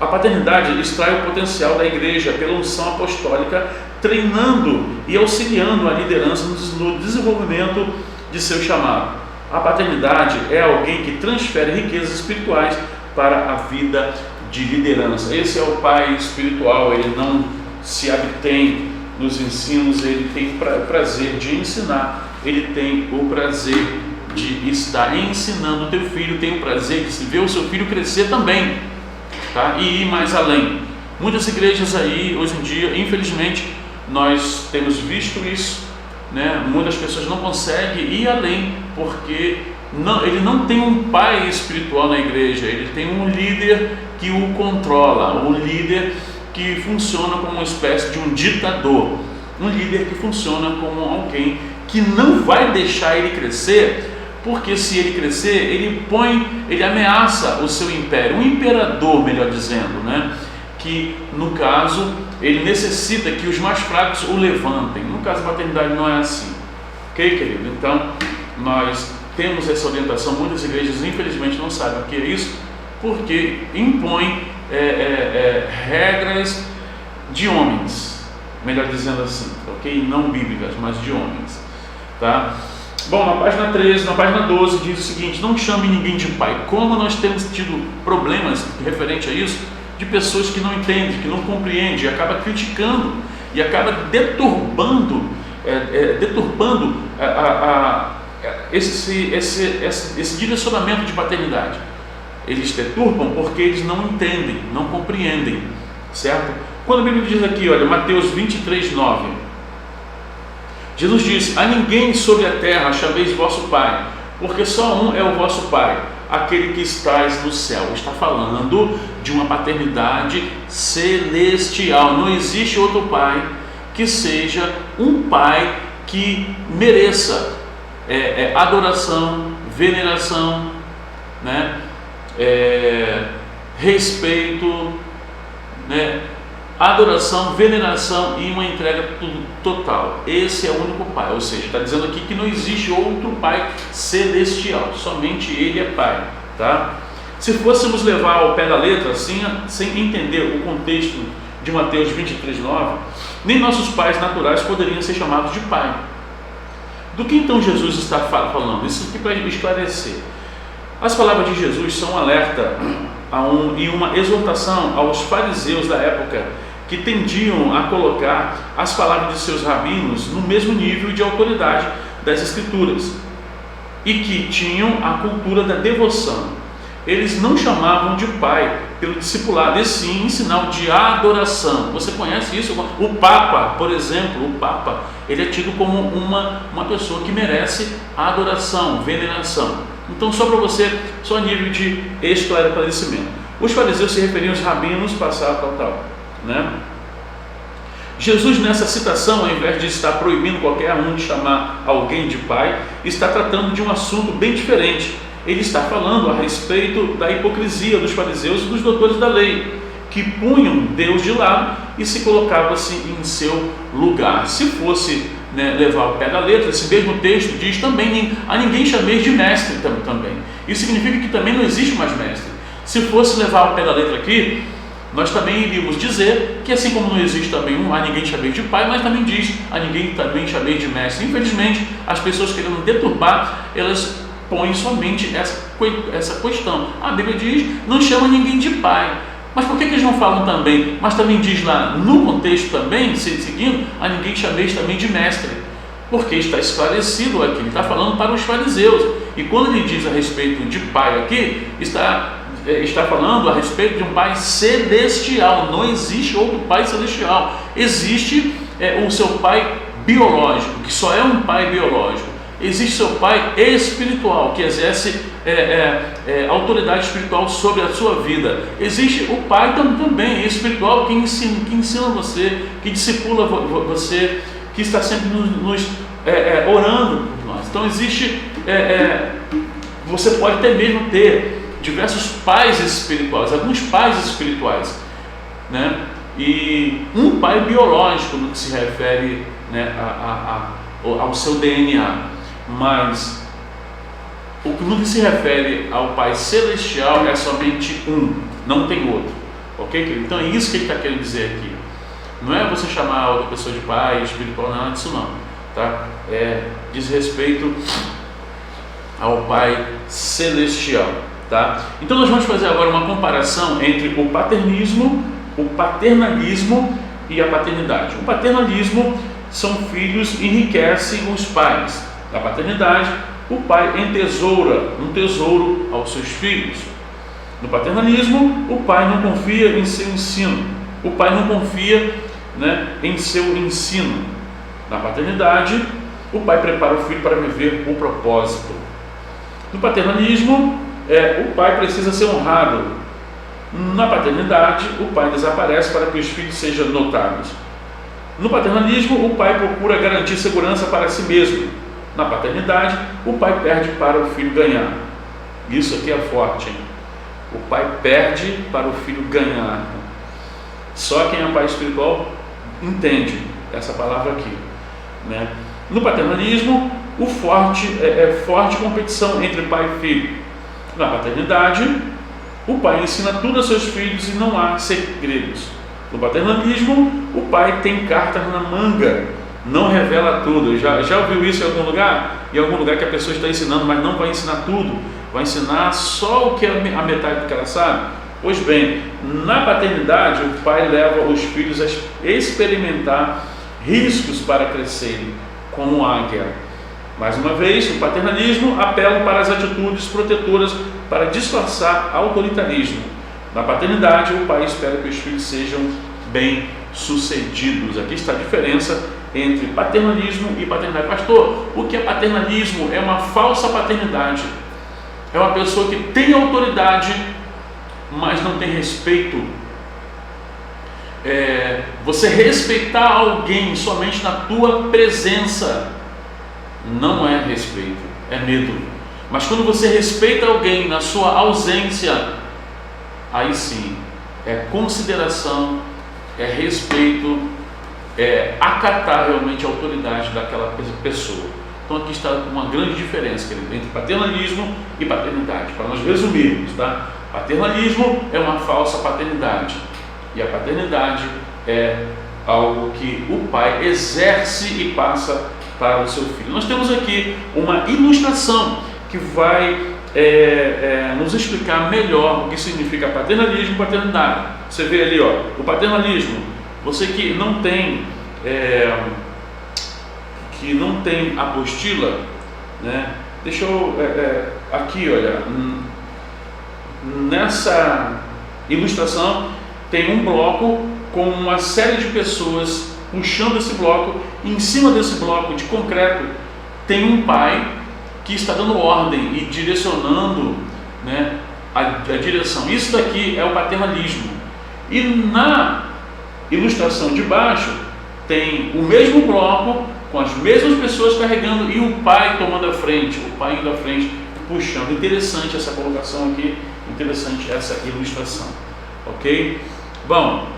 A paternidade extrai o potencial da igreja pela unção apostólica, treinando e auxiliando a liderança no desenvolvimento de seu chamado. A paternidade é alguém que transfere riquezas espirituais para a vida de liderança. Esse é o pai espiritual. Ele não se abstém nos ensinos, ele tem o prazer de ensinar, ele tem o prazer de estar ensinando o teu filho, tem o prazer de ver o seu filho crescer também, tá? E ir mais além. Muitas igrejas aí, hoje em dia, infelizmente, nós temos visto isso, né? Muitas pessoas não conseguem ir além, porque ele não tem um pai espiritual na igreja, ele tem um líder que o controla, um líder que funciona como uma espécie de um ditador, um líder que funciona como alguém que não vai deixar ele crescer, porque se ele crescer, ele ameaça o seu império, um imperador, melhor dizendo, né? Que no caso, ele necessita que os mais fracos o levantem. No caso da paternidade não é assim, ok, querido? Então, nós temos essa orientação. Muitas igrejas, infelizmente, não sabem o que é isso, porque impõem regras de homens, melhor dizendo assim, ok? Não bíblicas, mas de homens, tá? Bom, na página 13, na página 12 diz o seguinte: não chame ninguém de pai. Como nós temos tido problemas referente a isso, de pessoas que não entendem, que não compreendem, e acaba criticando e acaba deturbando esse direcionamento de paternidade. Eles deturpam porque eles não entendem, não compreendem, certo? Quando a Bíblia diz aqui, olha, Mateus 23:9, Jesus disse: a ninguém sobre a terra chameis vosso pai, porque só um é o vosso pai, aquele que estás no céu. Está falando de uma paternidade celestial. Não existe outro pai que seja um pai que mereça adoração, veneração, né? Respeito, né? Adoração, veneração e uma entrega total. Esse é o único pai. Ou seja, está dizendo aqui que não existe outro pai celestial, somente ele é pai, tá? Se fôssemos levar ao pé da letra, assim, sem entender o contexto de Mateus 23:9, nem nossos pais naturais poderiam ser chamados de pai. Do que então Jesus está falando? Isso aqui para esclarecer. As palavras de Jesus são um alerta e uma exortação aos fariseus da época, que tendiam a colocar as palavras de seus rabinos no mesmo nível de autoridade das Escrituras e que tinham a cultura da devoção. Eles não chamavam de pai pelo discipulado, e sim em sinal de adoração. Você conhece isso? O Papa, por exemplo, ele é tido como uma pessoa que merece adoração, veneração. Então, só para você, só a nível de esclarecimento. Os fariseus se referiam aos rabinos, passado, tal, né? Jesus, nessa citação, ao invés de estar proibindo qualquer um de chamar alguém de pai, está tratando de um assunto bem diferente. Ele está falando a respeito da hipocrisia dos fariseus e dos doutores da lei, que punham Deus de lado e se colocavam-se em seu lugar. Se fosse levar o pé da letra, esse mesmo texto diz também: a ninguém chameis de mestre também. Isso significa que também não existe mais mestre. Se fosse levar o pé da letra aqui, nós também iríamos dizer que, assim como não existe também a ninguém chameis de pai, mas também diz: a ninguém também chameis de mestre. Infelizmente, as pessoas querendo deturpar, elas põem somente essa questão. A Bíblia diz: não chama ninguém de pai. Mas por que eles não falam também? Mas também diz lá no contexto também, seguindo, a ninguém chameis também de mestre, porque está esclarecido aqui, ele está falando para os fariseus. E quando ele diz a respeito de pai aqui, está falando a respeito de um pai celestial. Não existe outro pai celestial. Existe o seu pai biológico, que só é um pai biológico. Existe seu pai espiritual, que exerce autoridade espiritual sobre a sua vida. Existe o pai também espiritual, que ensina você, que discipula você, que está sempre nos orando por nós. Então existe, você pode até mesmo ter diversos pais espirituais, alguns pais espirituais, né? E um pai biológico no que se refere, né, ao seu DNA, mas no que se refere ao Pai Celestial é somente um, não tem outro, ok, querido? Então é isso que ele está querendo dizer aqui. Não é você chamar a outra pessoa de pai espiritual, nada disso não, tá? Diz respeito ao Pai Celestial, tá? Então nós vamos fazer agora uma comparação entre o paternismo, o paternalismo e a paternidade. O paternalismo são filhos enriquecem os pais. Na paternidade, o pai entesoura um tesouro aos seus filhos. No paternalismo, o pai não confia em seu ensino. O pai não confia, né, em seu ensino. Na paternidade, o pai prepara o filho para viver o propósito. No paternalismo, o pai precisa ser honrado. Na paternidade, o pai desaparece para que os filhos sejam notáveis. No paternalismo, o pai procura garantir segurança para si mesmo. Na paternidade, o pai perde para o filho ganhar. Isso aqui é forte, hein? O pai perde para o filho ganhar. Só quem é pai espiritual entende essa palavra aqui, né? No paternalismo, o forte forte competição entre pai e filho. Na paternidade, o pai ensina tudo aos seus filhos e não há segredos. No paternalismo, o pai tem cartas na manga, não revela tudo. Já ouviu isso em algum lugar? Em algum lugar que a pessoa está ensinando, mas não vai ensinar tudo, vai ensinar só o que é a metade do que ela sabe? Pois bem, na paternidade, o pai leva os filhos a experimentar riscos para crescerem como águia. Mais uma vez, o paternalismo apela para as atitudes protetoras para disfarçar autoritarismo. Na paternidade, o pai espera que os filhos sejam bem-sucedidos. Aqui está a diferença entre paternalismo e paternidade. Pastor, o que é paternalismo? É uma falsa paternidade. É uma pessoa que tem autoridade, mas não tem respeito. Você respeitar alguém somente na tua presença não é respeito, é medo. Mas quando você respeita alguém na sua ausência, aí sim, é consideração, é respeito, é acatar realmente a autoridade daquela pessoa. Então aqui está uma grande diferença, querido, entre paternalismo e paternidade, para nós resumirmos, tá? Paternalismo é uma falsa paternidade e a paternidade é algo que o pai exerce e passa para o seu filho. Nós temos aqui uma ilustração que vai nos explicar melhor o que significa paternalismo e paternidade. Você vê ali, ó, o paternalismo, você que não tem apostila, né? Deixa eu aqui, olha, nessa ilustração tem um bloco com uma série de pessoas puxando esse bloco, e em cima desse bloco de concreto tem um pai que está dando ordem e direcionando, né, a direção. Isso daqui é o paternalismo. E na ilustração de baixo tem o mesmo bloco com as mesmas pessoas carregando e o pai tomando a frente, o pai indo à frente, puxando. Interessante essa colocação aqui, interessante essa ilustração, ok? Bom,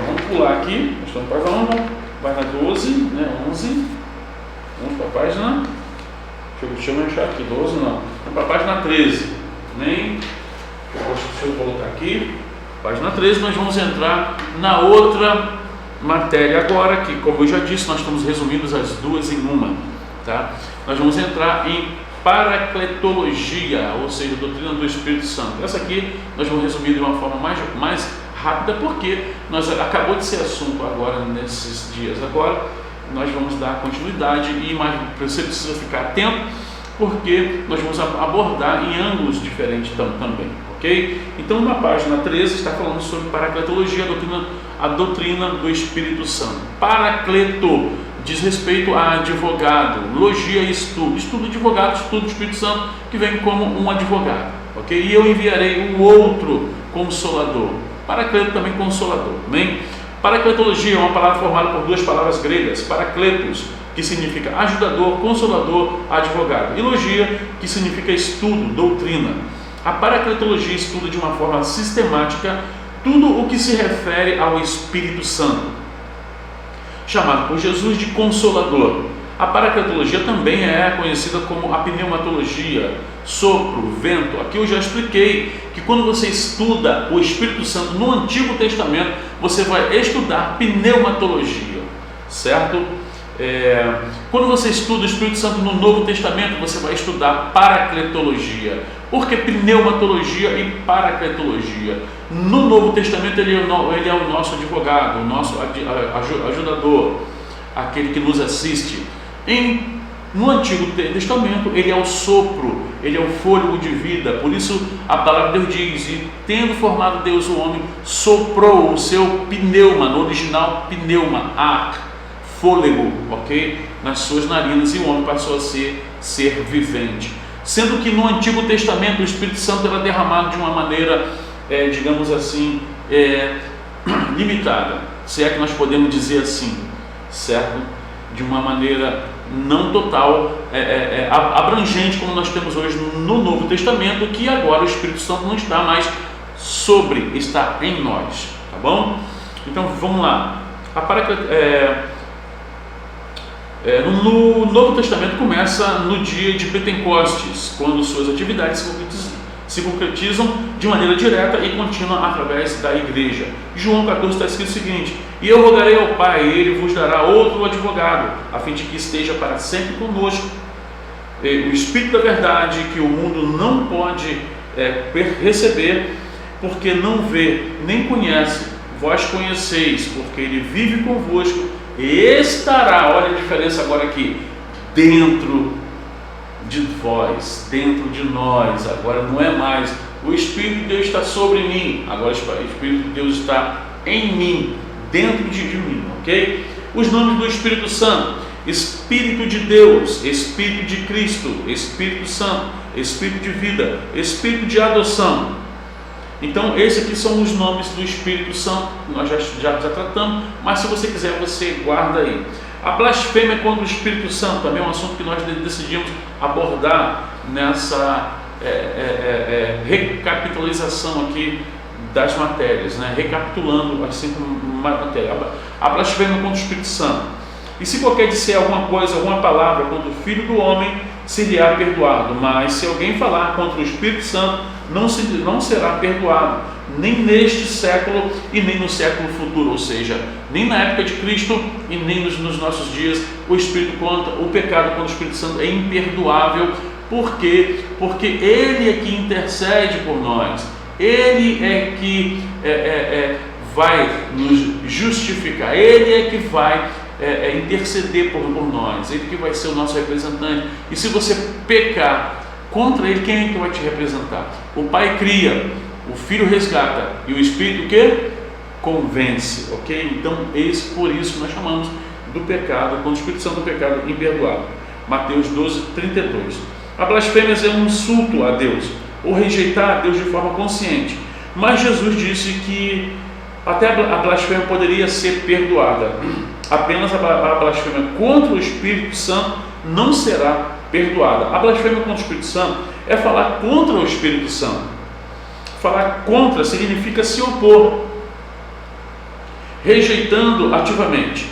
vamos pular aqui, nós estamos para página 12, né, 11, vamos para a página, deixa eu achar aqui, 12 não, vamos para a página 13, deixa eu colocar aqui, página 13, nós vamos entrar na outra matéria agora, que como eu já disse, nós estamos resumindo as duas em uma, tá? Nós vamos entrar em paracletologia, ou seja, doutrina do Espírito Santo. Essa aqui nós vamos resumir de uma forma mais rápida, porque acabou de ser assunto agora, nesses dias agora, nós vamos dar continuidade e você precisa ficar atento, porque nós vamos abordar em ângulos diferentes também, ok? Então na página 13 está falando sobre paracletologia, a doutrina do Espírito Santo. Paracleto diz respeito a advogado, logia e estudo advogado, estudo do Espírito Santo, que vem como um advogado, ok? E eu enviarei um outro consolador. Paracleto também consolador, amém? Paracletologia é uma palavra formada por duas palavras gregas, paracletos, que significa ajudador, consolador, advogado, e logia, que significa estudo, doutrina. A paracletologia estuda de uma forma sistemática tudo o que se refere ao Espírito Santo, chamado por Jesus de Consolador. A paracletologia também é conhecida como a pneumatologia, sopro, vento. Aqui eu já expliquei que quando você estuda o Espírito Santo no Antigo Testamento, você vai estudar pneumatologia, certo? Quando você estuda o Espírito Santo no Novo Testamento, você vai estudar paracletologia. Por que pneumatologia e paracletologia? No Novo Testamento ele é o nosso advogado, o nosso ajudador, aquele que nos assiste. No Antigo Testamento ele é o sopro, ele é o fôlego de vida. Por isso a palavra de Deus diz: e tendo formado Deus o homem, soprou o seu pneuma, no original pneuma, ar, fôlego, ok? Nas suas narinas, e o homem passou a ser vivente. Sendo que no Antigo Testamento o Espírito Santo era derramado de uma maneira, digamos assim, limitada, se é que nós podemos dizer assim, certo? De uma maneira não total, abrangente, como nós temos hoje no Novo Testamento, que agora o Espírito Santo não está mais está em nós, tá bom? Então vamos lá. No Novo Testamento começa no dia de Pentecostes, quando suas atividades se concretizam de maneira direta e contínua através da igreja. João 14 está escrito o seguinte: e eu rogarei ao Pai, e ele vos dará outro advogado, a fim de que esteja para sempre conosco, o Espírito da verdade, que o mundo não pode receber, porque não vê nem conhece. Vós conheceis, porque ele vive convosco e estará, olha a diferença agora aqui, dentro de vós, dentro de nós. Agora não é mais o Espírito de Deus está sobre mim, agora o Espírito de Deus está em mim, dentro de mim, ok? Os nomes do Espírito Santo: Espírito de Deus, Espírito de Cristo, Espírito Santo, Espírito de vida, Espírito de adoção. Então esses aqui são os nomes do Espírito Santo, nós já tratamos, mas se você quiser, você guarda aí. A blasfêmia contra o Espírito Santo também é um assunto que nós decidimos abordar nessa recapitalização aqui das matérias, né? Recapitulando assim uma matéria. A blasfêmia contra o Espírito Santo: e se qualquer disser alguma coisa, alguma palavra contra o Filho do Homem, se-lhe-á perdoado, mas se alguém falar contra o Espírito Santo, não será perdoado, nem neste século e nem no século futuro. Ou seja, nem na época de Cristo e nem nos nossos dias o pecado contra o Espírito Santo é imperdoável. Por quê? Porque Ele é que intercede por nós, Ele é que vai nos justificar, Ele é que vai interceder por nós, Ele que vai ser o nosso representante. E se você pecar contra Ele, quem é que vai te representar? O Pai cria, o Filho resgata e o Espírito que convence, ok? Então por isso nós chamamos do pecado, contra o Espírito Santo, do pecado imperdoável. Mateus 12, 32. A blasfêmia é um insulto a Deus, ou rejeitar a Deus de forma consciente. Mas Jesus disse que até a blasfêmia poderia ser perdoada. Apenas a blasfêmia contra o Espírito Santo não será perdoada. A blasfêmia contra o Espírito Santo é falar contra o Espírito Santo. Falar contra significa se opor, rejeitando ativamente.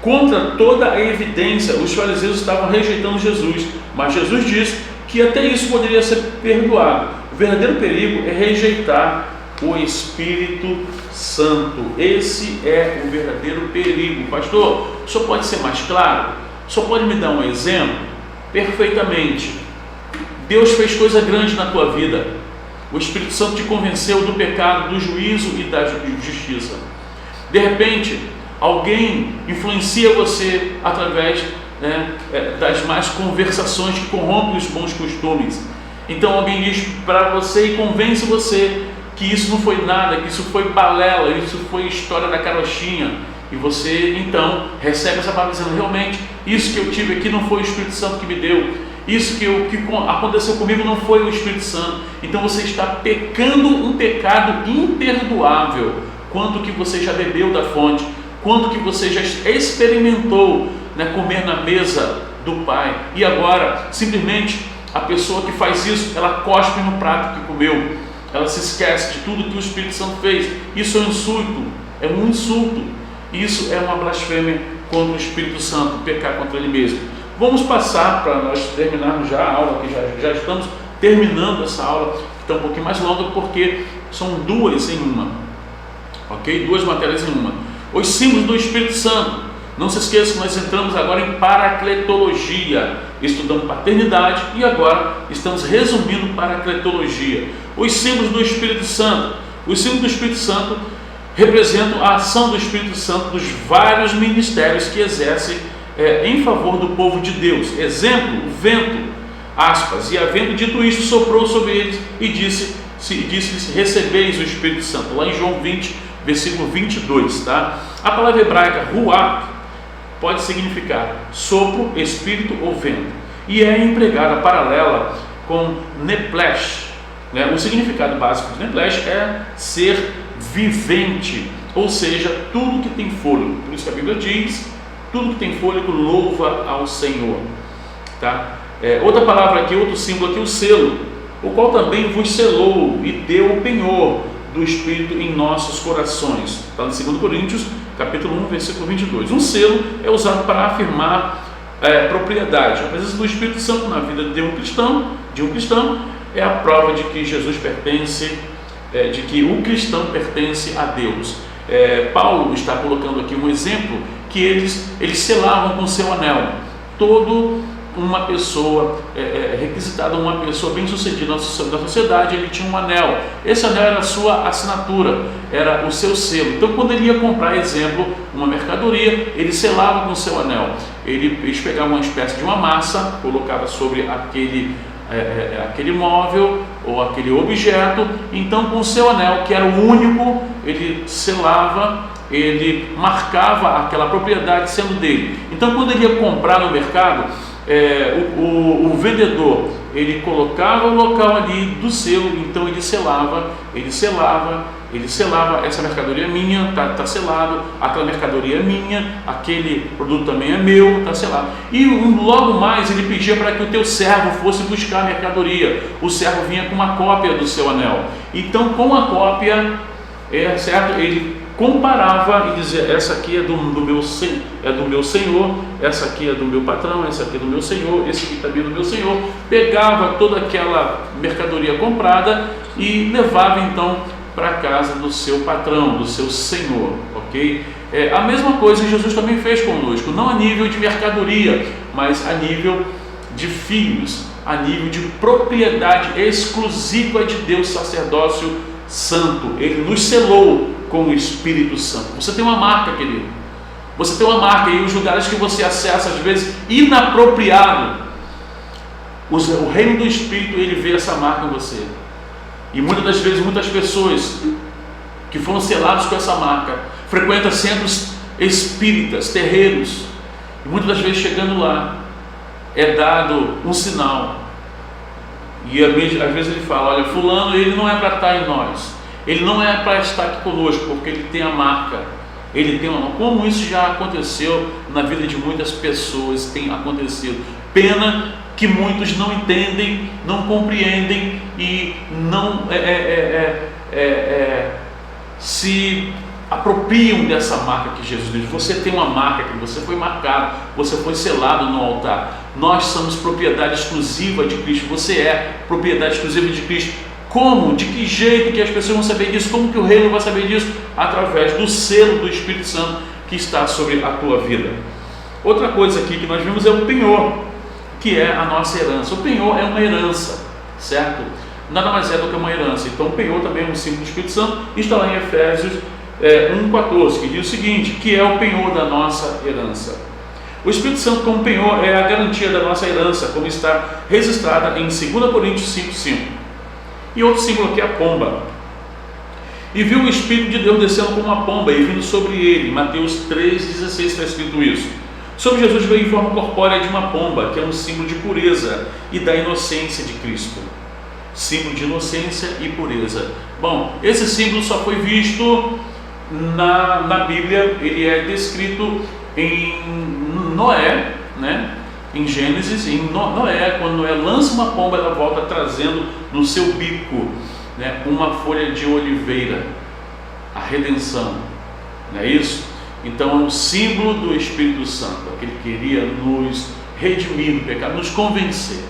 Contra toda a evidência, os fariseus estavam rejeitando Jesus, mas Jesus disse que até isso poderia ser perdoado. O verdadeiro perigo é rejeitar o Espírito Santo. Esse é o verdadeiro perigo. Pastor, o senhor pode ser mais claro? O senhor pode me dar um exemplo? Perfeitamente. Deus fez coisa grande na tua vida. O Espírito Santo te convenceu do pecado, do juízo e da justiça. De repente, alguém influencia você através das más conversações que corrompem os bons costumes. Então alguém diz para você e convence você que isso não foi nada, que isso foi balela, isso foi história da carochinha. E você então recebe essa palavra dizendo: realmente, isso que eu tive aqui não foi o Espírito Santo que me deu, isso que aconteceu comigo não foi o Espírito Santo. Então você está pecando um pecado imperdoável. Quanto que você já bebeu da fonte, quanto que você já experimentou comer na mesa do Pai, e agora simplesmente A pessoa que faz isso, ela cospe no prato que comeu, ela se esquece de tudo que o Espírito Santo fez. Isso é um insulto, isso é uma blasfêmia contra o Espírito Santo, pecar contra ele mesmo. Vamos passar para nós terminarmos já a aula, que já estamos terminando essa aula, que está um pouquinho mais longa, porque são duas em uma, ok? Duas matérias em uma. Os símbolos do Espírito Santo. Não se esqueça que nós entramos agora em paracletologia, estudando paternidade, e agora estamos resumindo paracletologia. Os símbolos do Espírito Santo. Os símbolos do Espírito Santo representam a ação do Espírito Santo dos vários ministérios que exerce em favor do povo de Deus. Exemplo, o vento, aspas, e havendo dito isto, soprou sobre eles e disse-lhes, recebeis o Espírito Santo, lá em João 20, versículo 22, tá? A palavra hebraica, ruach, pode significar sopro, espírito ou vento, e é empregada paralela com neplesh, né? O significado básico de neplesh é ser vivente, ou seja, tudo que tem fôlego. Por isso que a Bíblia diz, tudo que tem fôlego louva ao Senhor, tá? Outra palavra aqui, outro símbolo aqui, o selo, o qual também vos selou e deu o penhor do Espírito em nossos corações. Está no 2 Coríntios, capítulo 1, versículo 22. Um selo é usado para afirmar propriedade. A presença do Espírito Santo na vida de um cristão é a prova de que Jesus pertence, de que o cristão pertence a Deus. Paulo está colocando aqui um exemplo que eles selavam com seu anel. Uma pessoa requisitada, uma pessoa bem sucedida da sociedade, ele tinha um anel. Esse anel era a sua assinatura, era o seu selo. Então, quando ele ia comprar, exemplo, uma mercadoria, ele selava com o seu anel. Eles pegavam uma espécie de uma massa, colocava sobre aquele móvel ou aquele objeto. Então, com o seu anel, que era o único, ele selava, ele marcava aquela propriedade sendo dele. Então, quando ele ia comprar no mercado, o vendedor, ele colocava o local ali do selo, então ele selava, essa mercadoria é minha, está selado, aquela mercadoria é minha, aquele produto também é meu, está selado. E logo mais ele pedia para que o teu servo fosse buscar a mercadoria. O servo vinha com uma cópia do seu anel. Então, com a cópia, certo? Ele comparava e dizia, essa aqui é do meu senhor, essa aqui é do meu patrão, essa aqui é do meu senhor, esse aqui também é do meu senhor. Pegava toda aquela mercadoria comprada e levava então para a casa do seu patrão, do seu senhor, ok? A mesma coisa Jesus também fez conosco, não a nível de mercadoria, mas a nível de filhos, a nível de propriedade exclusiva de Deus, sacerdócio santo. Ele nos selou com o Espírito Santo. Você tem uma marca, querido. Você tem uma marca, e os lugares que você acessa, às vezes, inapropriado, o reino do Espírito, ele vê essa marca em você. E muitas das vezes, muitas pessoas que foram seladas com essa marca, frequentam centros espíritas, terreiros, e muitas das vezes, chegando lá, é dado um sinal. E às vezes ele fala, olha, fulano, ele não é para estar em nós. Ele não é para estar aqui conosco, porque ele tem a marca, ele tem uma... Como isso já aconteceu na vida de muitas pessoas, tem acontecido. Pena que muitos não entendem, não compreendem e não se apropriam dessa marca que Jesus diz. Você tem uma marca, que você foi marcado, você foi selado no altar. Nós somos propriedade exclusiva de Cristo. Você é propriedade exclusiva de Cristo. Como? De que jeito que as pessoas vão saber disso? Como que o reino vai saber disso? Através do selo do Espírito Santo que está sobre a tua vida. Outra coisa aqui que nós vimos é o penhor, que é a nossa herança. O penhor é uma herança, certo? Nada mais é do que uma herança. Então o penhor também é um símbolo do Espírito Santo. Está lá em Efésios 1,14, que diz o seguinte, que é o penhor da nossa herança. O Espírito Santo como penhor é a garantia da nossa herança, como está registrada em 2 Coríntios 5,5. E outro símbolo aqui é a pomba. E viu o Espírito de Deus descendo como uma pomba e vindo sobre ele. Mateus 3,16 está escrito isso. Sobre Jesus veio em forma corpórea de uma pomba, que é um símbolo de pureza e da inocência de Cristo. Símbolo de inocência e pureza. Bom, esse símbolo só foi visto na Bíblia. Ele é descrito em Noé, né? em Gênesis, em Noé, quando Noé lança uma pomba, ela volta trazendo no seu bico, né, uma folha de oliveira, a redenção, não é isso? Então é um símbolo do Espírito Santo, aquele que queria nos redimir do pecado, nos convencer,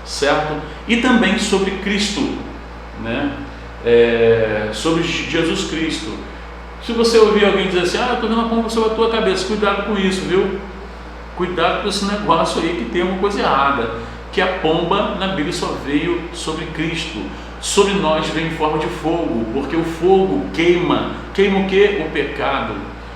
certo? E também sobre Cristo, né? Sobre Jesus Cristo. Se você ouvir alguém dizer assim, eu estou vendo uma pomba sobre a tua cabeça, cuidado com isso, viu? Cuidado com esse negócio aí que tem uma coisa errada, que a pomba na Bíblia só veio sobre Cristo. Sobre nós vem em forma de fogo, porque o fogo queima o que? O pecado.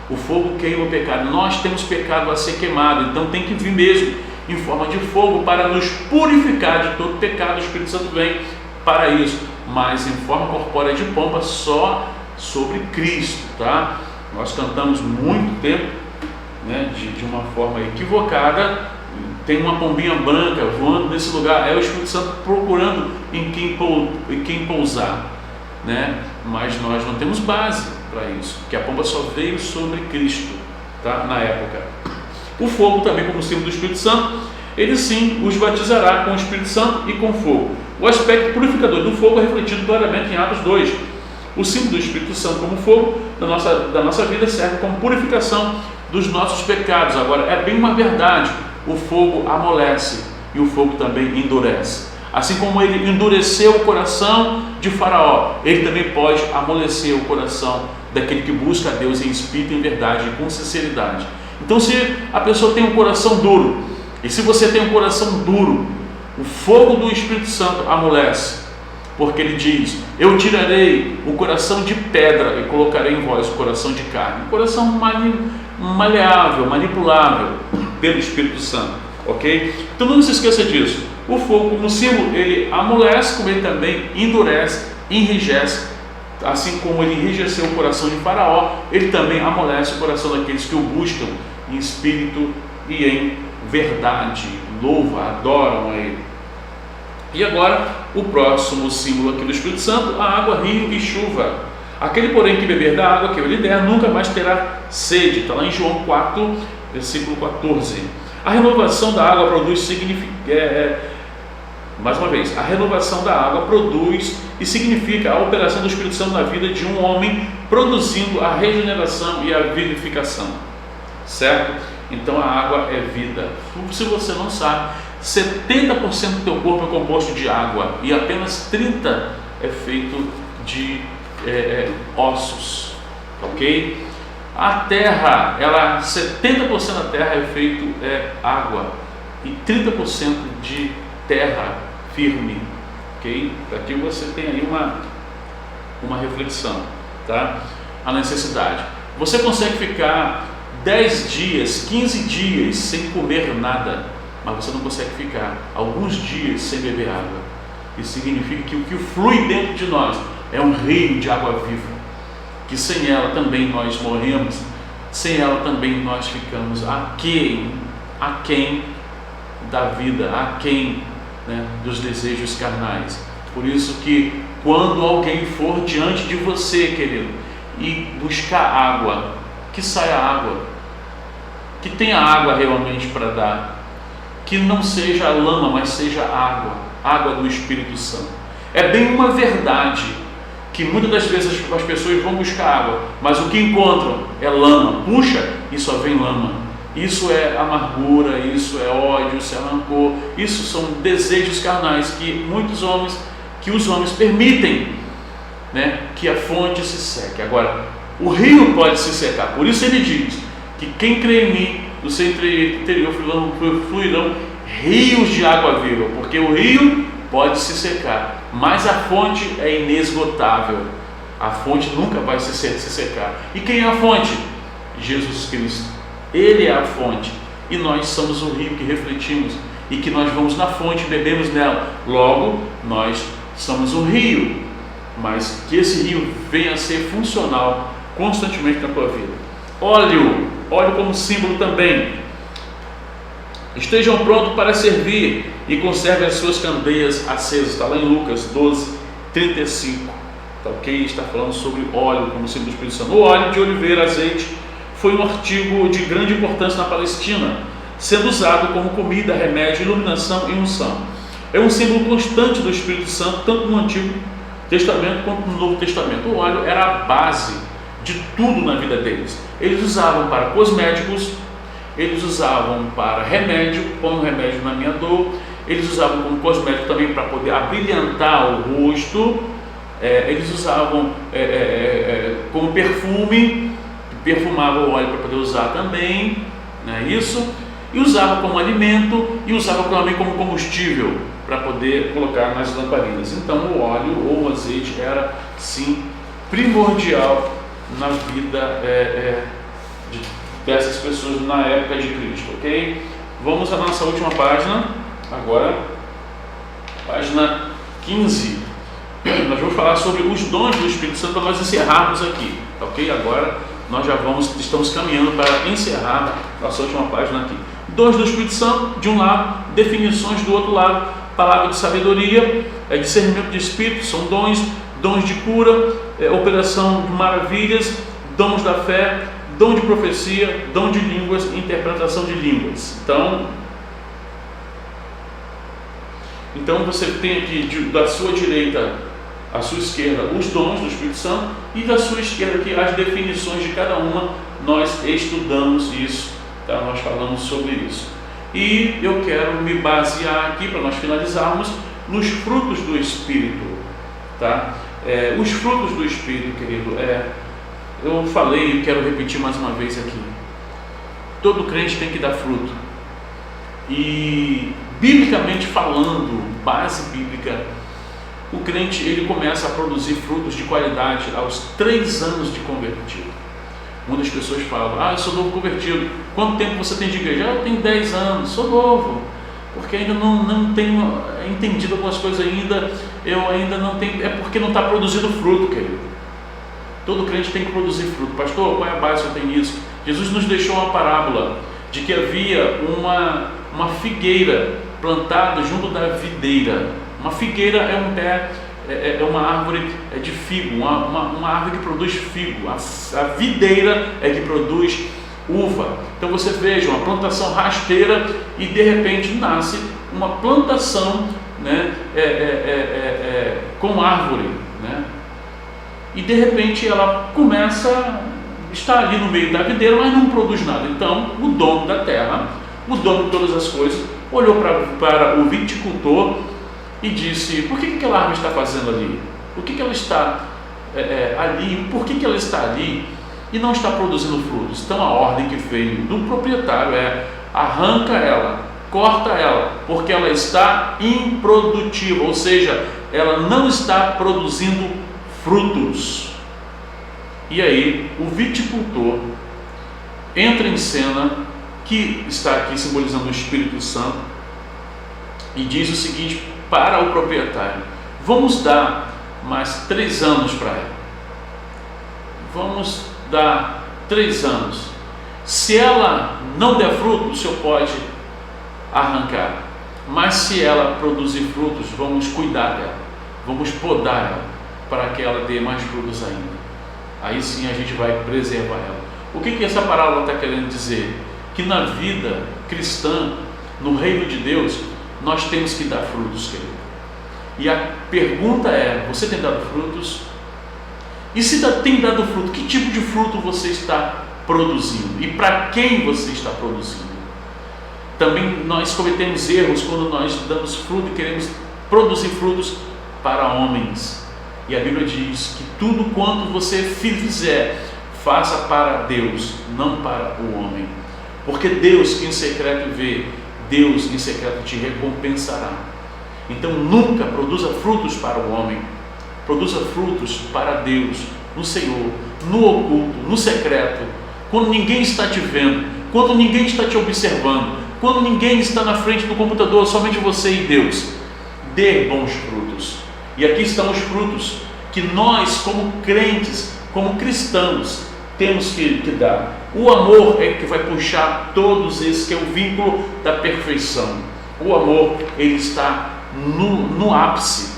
O fogo queima o pecado. Nós temos pecado a ser queimado, então tem que vir mesmo em forma de fogo para nos purificar de todo pecado. O Espírito Santo vem para isso, mas em forma corpórea de pomba, só sobre Cristo, tá? Nós cantamos muito tempo, né, de uma forma equivocada. Tem uma pombinha branca voando nesse lugar, é o Espírito Santo procurando em quem pousar, né? Mas nós não temos base para isso, porque a pomba só veio sobre Cristo, tá? Na época. O fogo também, como símbolo do Espírito Santo, ele sim os batizará com o Espírito Santo e com fogo. O aspecto purificador do fogo é refletido claramente em Atos 2. O símbolo do Espírito Santo como fogo da nossa vida serve como purificação dos nossos pecados. Agora, é bem uma verdade, o fogo amolece e o fogo também endurece. Assim como ele endureceu o coração de Faraó, ele também pode amolecer o coração daquele que busca a Deus em espírito, em verdade e com sinceridade. Então, se a pessoa tem um coração duro, e se você tem um coração duro, o fogo do Espírito Santo amolece, porque ele diz: eu tirarei o coração de pedra e colocarei em vós o coração de carne, um coração maleável, manipulável pelo Espírito Santo, ok? Então não se esqueça disso. O fogo, como símbolo, ele amolece, como ele também endurece, enrijece. Assim como ele enrijeceu o coração de Faraó, ele também amolece o coração daqueles que o buscam em espírito e em verdade, louvam, adoram a ele. E agora, o próximo símbolo aqui do Espírito Santo, a água, rio e chuva. Aquele, porém, que beber da água que eu lhe der, nunca mais terá sede. Está lá em João 4, versículo 14. A renovação da água produz mais uma vez, a renovação da água produz e significa a operação do Espírito Santo na vida de um homem, produzindo a regeneração e a vivificação, certo? Então a água é vida. Se você não sabe, 70% do teu corpo é composto de água e apenas 30% é feito de ossos, ok? A terra, 70% da terra é feito água e 30% de terra firme, ok? Aqui você tem aí uma reflexão, tá? A necessidade. Você consegue ficar 10 dias, 15 dias sem comer nada, mas você não consegue ficar alguns dias sem beber água. Isso significa que o que flui dentro de nós é um rio de água viva, que sem ela também nós morremos, sem ela também nós ficamos aquém da vida, aquém, né, dos desejos carnais. Por isso que quando alguém for diante de você, querido, e buscar água, que saia água, que tenha água realmente para dar, que não seja lama, mas seja água do Espírito Santo. É bem uma verdade que muitas das vezes as pessoas vão buscar água, mas o que encontram é lama. Puxa, e só vem lama. Isso é amargura, isso é ódio, isso é rancor, isso são desejos carnais que os homens permitem, né, que a fonte se seque. Agora, o rio pode se secar, por isso ele diz que quem crê em mim, do seu interior fluirão rios de água viva, porque o rio pode se secar, mas a fonte é inesgotável, a fonte nunca vai se secar. E quem é a fonte? Jesus Cristo. Ele é a fonte e nós somos o rio que refletimos e que nós vamos na fonte e bebemos nela. Logo, nós somos o rio, mas que esse rio venha a ser funcional constantemente na tua vida. Óleo como símbolo também. Estejam prontos para servir e conservem as suas candeias acesas. Está lá em Lucas 12, 35. Tá, ok? Está falando sobre óleo como símbolo do Espírito Santo. O óleo de oliveira, azeite, foi um artigo de grande importância na Palestina, sendo usado como comida, remédio, iluminação e unção. É um símbolo constante do Espírito Santo, tanto no Antigo Testamento quanto no Novo Testamento. O óleo era a base de tudo na vida deles. Eles usavam para cosméticos, eles usavam para remédio, põe um remédio na minha dor, eles usavam como cosmético também para poder abrilhantar o rosto, eles usavam como perfume, perfumava o óleo para poder usar também, né, isso, e usava como alimento e usava também como combustível para poder colocar nas lamparinas. Então o óleo ou o azeite era sim primordial na vida dessas pessoas na época de Cristo, ok? Vamos à nossa última página, agora, página 15. Nós vamos falar sobre os dons do Espírito Santo para nós encerrarmos aqui, ok? Agora nós já estamos caminhando para encerrar nossa última página aqui. Dons do Espírito Santo, de um lado, definições do outro lado, palavra de sabedoria, discernimento de espírito, são dons de cura, operação de maravilhas, dons da fé, dom de profecia, dom de línguas, interpretação de línguas. Então você tem aqui da sua direita à sua esquerda os dons do Espírito Santo e da sua esquerda aqui as definições de cada uma. Nós estudamos isso, tá? Nós falamos sobre isso. E eu quero me basear aqui, para nós finalizarmos, nos frutos do Espírito, tá? Os frutos do Espírito, querido, eu falei e quero repetir mais uma vez aqui. Todo crente tem que dar fruto. E, biblicamente falando, base bíblica, o crente ele começa a produzir frutos de qualidade aos 3 anos de convertido. Muitas pessoas falam: eu sou novo convertido. Quanto tempo você tem de igreja? Eu tenho 10 anos, sou novo, porque ainda não tenho entendido algumas coisas ainda, eu ainda não tenho, é porque não está produzindo fruto, querido. Todo crente tem que produzir fruto. Pastor, qual é a base que eu tenho nisso? Jesus nos deixou uma parábola de que havia uma figueira plantada junto da videira. Uma figueira é um pé, é uma árvore de figo, uma árvore que produz figo. A videira é que produz uva. Então você veja uma plantação rasteira e de repente nasce uma plantação, né, com árvore, né? E de repente ela começa, está ali no meio da videira, mas não produz nada. Então o dono da terra, o dono de todas as coisas, olhou para o viticultor e disse: por que aquela árvore está fazendo ali? Por que ela está ali? Por que ela está ali e não está produzindo frutos? Então a ordem que veio do proprietário arranca ela, corta ela, porque ela está improdutiva, ou seja, ela não está produzindo frutos. E aí o viticultor entra em cena, que está aqui simbolizando o Espírito Santo, e diz o seguinte para o proprietário: vamos dar mais 3 anos para ela. Vamos dar 3 anos. Se ela não der fruto, o senhor pode arrancar. Mas se ela produzir frutos, vamos cuidar dela, vamos podar ela, para que ela dê mais frutos ainda. Aí sim a gente vai preservar ela. O que essa parábola está querendo dizer? Que na vida cristã, no reino de Deus, nós temos que dar frutos, querido. E a pergunta é: você tem dado frutos? E se tem dado fruto, que tipo de fruto você está produzindo? E para quem você está produzindo? Também nós cometemos erros quando nós damos fruto e queremos produzir frutos para homens. E a Bíblia diz que tudo quanto você fizer, faça para Deus, não para o homem. Porque Deus que em secreto vê, Deus em secreto te recompensará. Então nunca produza frutos para o homem, produza frutos para Deus, no Senhor, no oculto, no secreto, quando ninguém está te vendo, quando ninguém está te observando, quando ninguém está na frente do computador, somente você e Deus. Dê bons frutos. E aqui estão os frutos que nós, como crentes, como cristãos, temos que dar. O amor é que vai puxar todos esses, que é o vínculo da perfeição. O amor, ele está no ápice,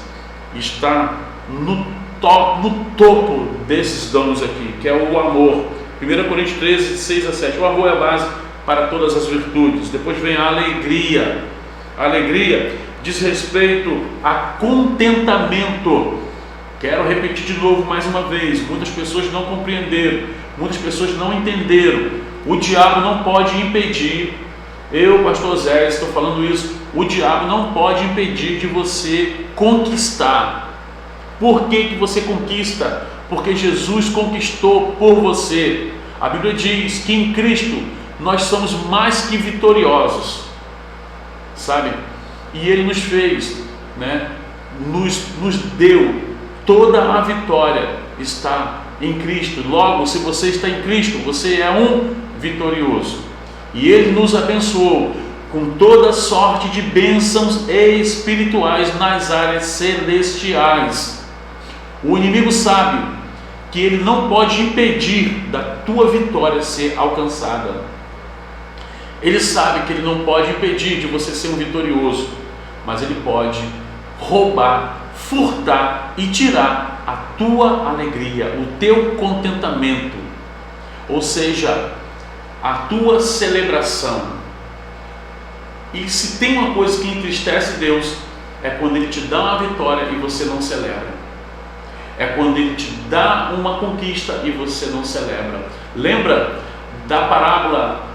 está no topo desses dons aqui, que é o amor. 1 Coríntios 13, 6 a 7. O amor é a base para todas as virtudes. Depois vem a alegria. A alegria diz respeito a contentamento. Quero repetir de novo mais uma vez. Muitas pessoas não compreenderam, muitas pessoas não entenderam. O diabo não pode impedir, eu, pastor Zé, estou falando isso, o diabo não pode impedir de você conquistar. Por que você conquista? Porque Jesus conquistou por você. A Bíblia diz que em Cristo nós somos mais que vitoriosos, sabe? E Ele nos fez, né? Nos deu toda a vitória, está em Cristo. Logo, se você está em Cristo, você é um vitorioso. E Ele nos abençoou com toda sorte de bênçãos espirituais nas áreas celestiais. O inimigo sabe que ele não pode impedir da tua vitória ser alcançada. Ele sabe que ele não pode impedir de você ser um vitorioso, mas ele pode roubar, furtar e tirar a tua alegria, o teu contentamento, ou seja, a tua celebração. E se tem uma coisa que entristece Deus, é quando Ele te dá uma vitória e você não celebra. É quando Ele te dá uma conquista e você não celebra. Lembra da parábola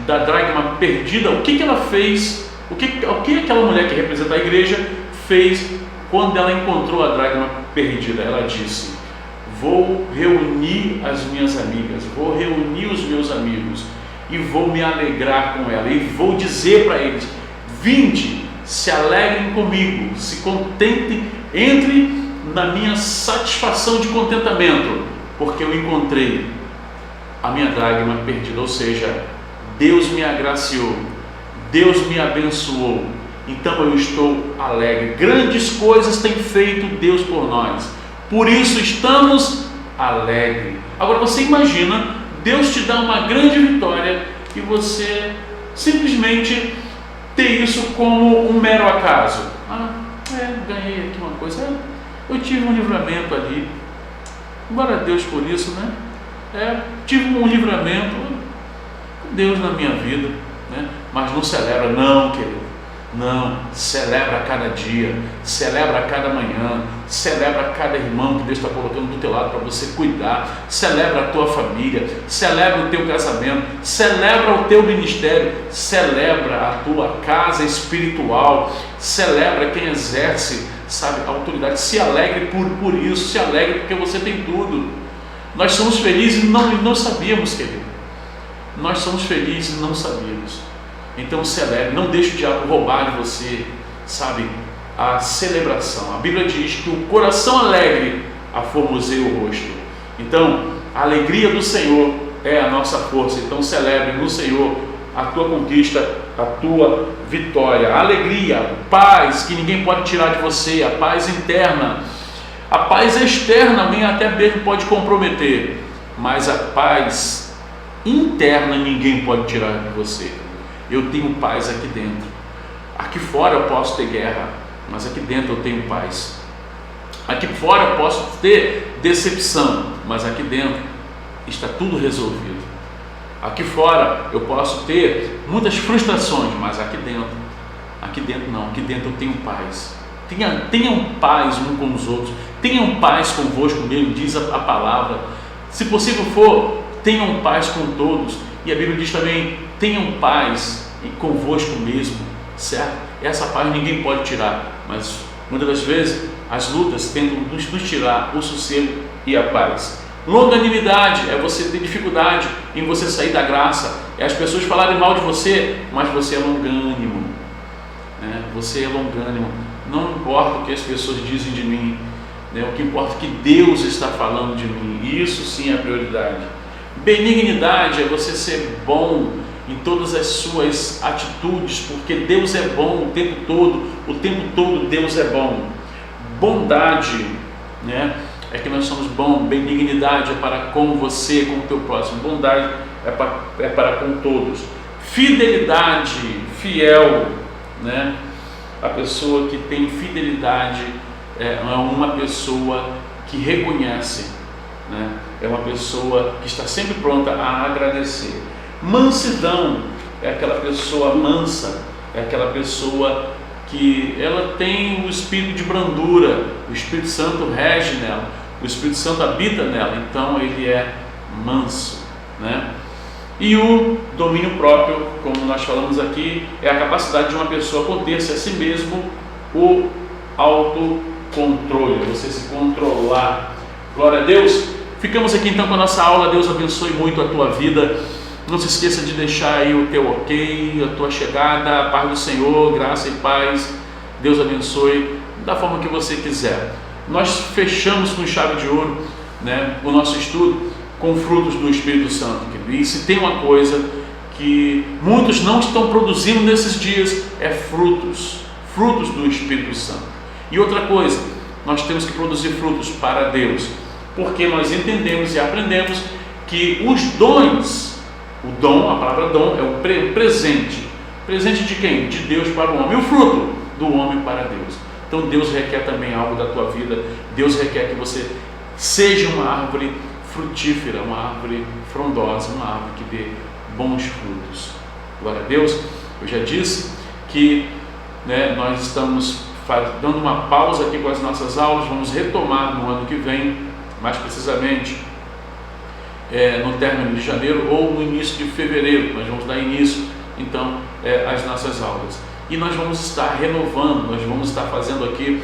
da dracma perdida? O que ela fez? O que aquela mulher que representa a igreja fez quando ela encontrou a dracma perdida? Ela disse: vou reunir as minhas amigas, vou reunir os meus amigos e vou me alegrar com ela, e vou dizer para eles: vinde, se alegrem comigo, se contentem, entre na minha satisfação de contentamento, porque eu encontrei a minha dracma perdida. Ou seja, Deus me agraciou, Deus me abençoou, então eu estou alegre. Grandes coisas tem feito Deus por nós, por isso estamos alegres. Agora você imagina, Deus te dá uma grande vitória e você simplesmente ter isso como um mero acaso. Ganhei aqui uma coisa, eu tive um livramento ali, glória a Deus por isso, né? Tive um livramento, Deus na minha vida, né? Mas não celebra, não, querido. Não, celebra a cada dia, celebra a cada manhã, celebra a cada irmão que Deus está colocando do teu lado para você cuidar, celebra a tua família, celebra o teu casamento, celebra o teu ministério, celebra a tua casa espiritual, celebra quem exerce, sabe, a autoridade. Se alegre por isso, se alegre porque você tem tudo. Nós somos felizes e não sabíamos, querido. Nós somos felizes e não sabíamos. Então celebre, não deixe o diabo roubar de você, sabe, a celebração. A Bíblia diz que o coração alegre aformoseia o rosto. Então, a alegria do Senhor é a nossa força. Então celebre no Senhor a tua conquista, a tua vitória. A alegria, paz que ninguém pode tirar de você, a paz interna. A paz externa alguém até mesmo pode comprometer, mas a paz interna ninguém pode tirar de você. Eu tenho paz aqui dentro. Aqui fora eu posso ter guerra, mas aqui dentro eu tenho paz. Aqui fora eu posso ter decepção, mas aqui dentro está tudo resolvido. Aqui fora eu posso ter muitas frustrações, mas aqui dentro não, aqui dentro eu tenho paz. Tenham paz uns com os outros, tenham paz convosco mesmo, diz a palavra. Se possível for, tenham paz com todos. E a Bíblia diz também: tenham paz convosco mesmo, certo? Essa paz ninguém pode tirar, mas muitas das vezes as lutas tentam nos tirar o sossego e a paz. Longanimidade é você ter dificuldade em você sair da graça, é as pessoas falarem mal de você, mas você é longânimo, né? Você é longânimo. Não importa o que as pessoas dizem de mim, né? O que importa é que Deus está falando de mim. Isso sim é a prioridade. Benignidade é você ser bom em todas as suas atitudes, porque Deus é bom o tempo todo Deus é bom. Bondade, né? É que nós somos bons. Benignidade é para com você, com o teu próximo. Bondade é para com todos. Fidelidade, fiel, né? A pessoa que tem fidelidade é uma pessoa que reconhece né? É uma pessoa que está sempre pronta a agradecer. Mansidão é aquela pessoa mansa, é aquela pessoa que ela tem o espírito de brandura, o Espírito Santo rege nela, o Espírito Santo habita nela, então ele é manso, né? E o domínio próprio, como nós falamos aqui, é a capacidade de uma pessoa conter-se a si mesmo, o autocontrole, você se controlar. Glória a Deus. Ficamos aqui então com a nossa aula. Deus abençoe muito a tua vida. Não se esqueça de deixar aí o teu ok, a tua chegada, a paz do Senhor, graça e paz. Deus abençoe da forma que você quiser. Nós fechamos com chave de ouro, né, o nosso estudo com frutos do Espírito Santo, querido. E se tem uma coisa que muitos não estão produzindo nesses dias, é frutos do Espírito Santo. E outra coisa, nós temos que produzir frutos para Deus, porque nós entendemos e aprendemos que os dons, o dom, a palavra dom é o presente. Presente de quem? De Deus para o homem. E o fruto? Do homem para Deus. Então Deus requer também algo da tua vida. Deus requer que você seja uma árvore frutífera, uma árvore frondosa, uma árvore que dê bons frutos. Glória a Deus. Eu já disse que, né, nós estamos dando uma pausa aqui com as nossas aulas. Vamos retomar no ano que vem, mais precisamente no término de janeiro ou no início de fevereiro. Nós vamos dar início então às nossas aulas, e nós vamos estar renovando, nós vamos estar fazendo aqui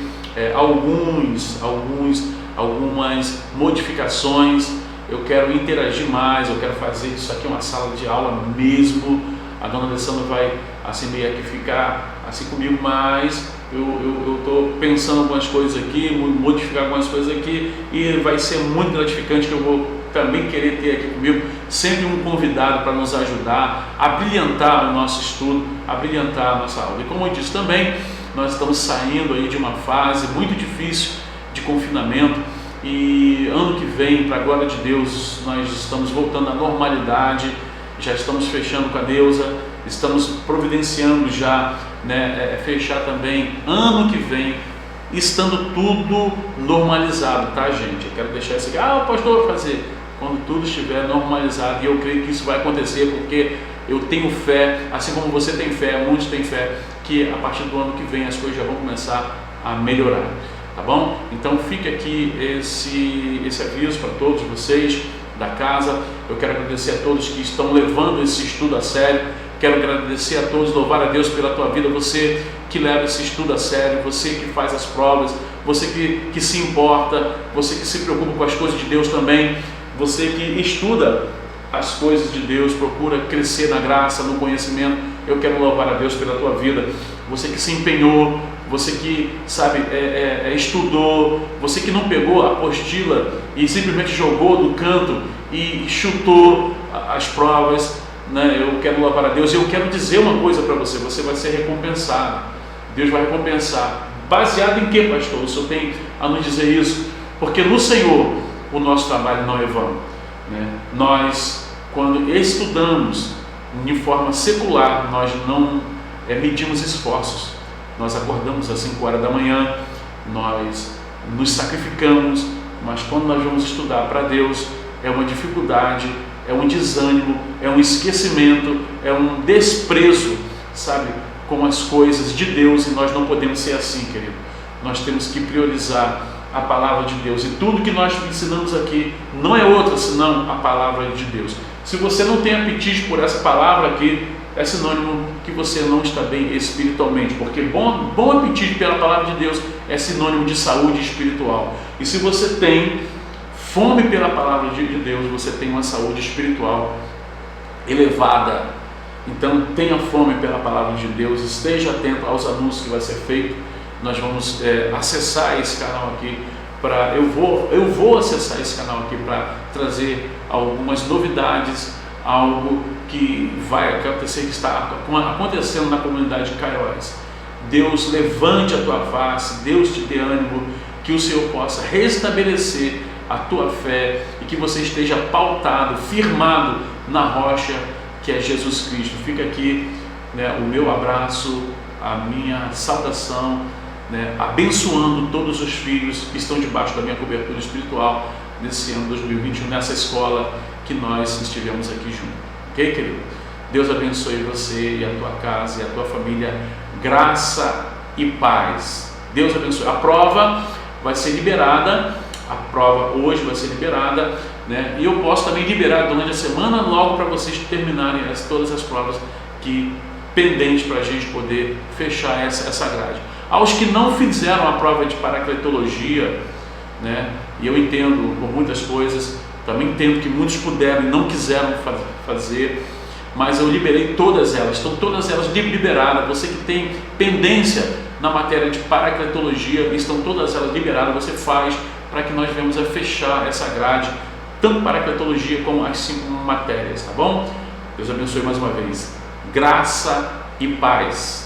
algumas modificações. Eu quero interagir mais, eu quero fazer isso aqui uma sala de aula mesmo. A dona Alessandra vai assim meio que ficar assim comigo, mas eu estou pensando algumas coisas aqui, modificar algumas coisas aqui, e vai ser muito gratificante, que eu vou também querer ter aqui comigo sempre um convidado para nos ajudar a brilhantar o nosso estudo, a brilhantar a nossa aula. E como eu disse também, nós estamos saindo aí de uma fase muito difícil de confinamento, e ano que vem, para a glória de Deus, nós estamos voltando à normalidade. Já estamos fechando com a Deusa, estamos providenciando já, né, fechar também ano que vem, estando tudo normalizado, tá, gente? Eu quero deixar isso aqui. O pastor vai fazer quando tudo estiver normalizado, e eu creio que isso vai acontecer, porque eu tenho fé, assim como você tem fé, muitos têm fé, que a partir do ano que vem as coisas já vão começar a melhorar, tá bom? Então fica aqui esse aviso para todos vocês da casa. Eu quero agradecer a todos que estão levando esse estudo a sério. Quero agradecer a todos, louvar a Deus pela tua vida, você que leva esse estudo a sério, você que faz as provas, você que se importa, você que se preocupa com as coisas de Deus também, você que estuda as coisas de Deus, procura crescer na graça, no conhecimento. Eu quero louvar a Deus pela tua vida, você que se empenhou, você que sabe, estudou, você que não pegou a apostila e simplesmente jogou no canto e chutou as provas, né? Eu quero louvar a Deus, e eu quero dizer uma coisa para você: você vai ser recompensado. Deus vai recompensar. Baseado em quê, pastor? O senhor tem a nos dizer isso? Porque no Senhor o nosso trabalho não é vão, né? Nós, quando estudamos de forma secular, nós não medimos esforços. Nós acordamos às 5 horas da manhã, nós nos sacrificamos, mas quando nós vamos estudar para Deus, é uma dificuldade, é um desânimo, é um esquecimento, é um desprezo, sabe, com as coisas de Deus, e nós não podemos ser assim, querido. Nós temos que priorizar a palavra de Deus, e tudo que nós ensinamos aqui não é outra senão a palavra de Deus. Se você não tem apetite por essa palavra aqui, é sinônimo que você não está bem espiritualmente, porque bom apetite pela palavra de Deus é sinônimo de saúde espiritual. E se você tem fome pela palavra de Deus, você tem uma saúde espiritual elevada. Então tenha fome pela palavra de Deus, esteja atento aos anúncios que vai ser feito. Nós vamos acessar esse canal aqui, eu vou acessar esse canal aqui para trazer algumas novidades, algo que vai acontecer, que está acontecendo na comunidade de Cairóis. Deus levante a tua face, Deus te dê ânimo, que o Senhor possa restabelecer a tua fé, e que você esteja pautado, firmado na rocha que é Jesus Cristo. Fica aqui, né, o meu abraço, a minha saudação, né, abençoando todos os filhos que estão debaixo da minha cobertura espiritual, nesse ano 2021, nessa escola que nós estivemos aqui juntos. Ok, querido? Deus abençoe você e a tua casa e a tua família, graça e paz. Deus abençoe. A prova vai ser liberada, a prova hoje vai ser liberada, né? E eu posso também liberar durante a semana, logo para vocês terminarem todas as provas que pendentes para a gente poder fechar essa grade. Aos que não fizeram a prova de paracletologia, né? E eu entendo por muitas coisas, também entendo que muitos puderam e não quiseram fazer, mas eu liberei todas elas, estão todas elas liberadas. Você que tem pendência na matéria de paracletologia, estão todas elas liberadas, você faz para que nós venhamos a fechar essa grade, tanto paracletologia como as 5 matérias, tá bom? Deus abençoe mais uma vez. Graça e paz.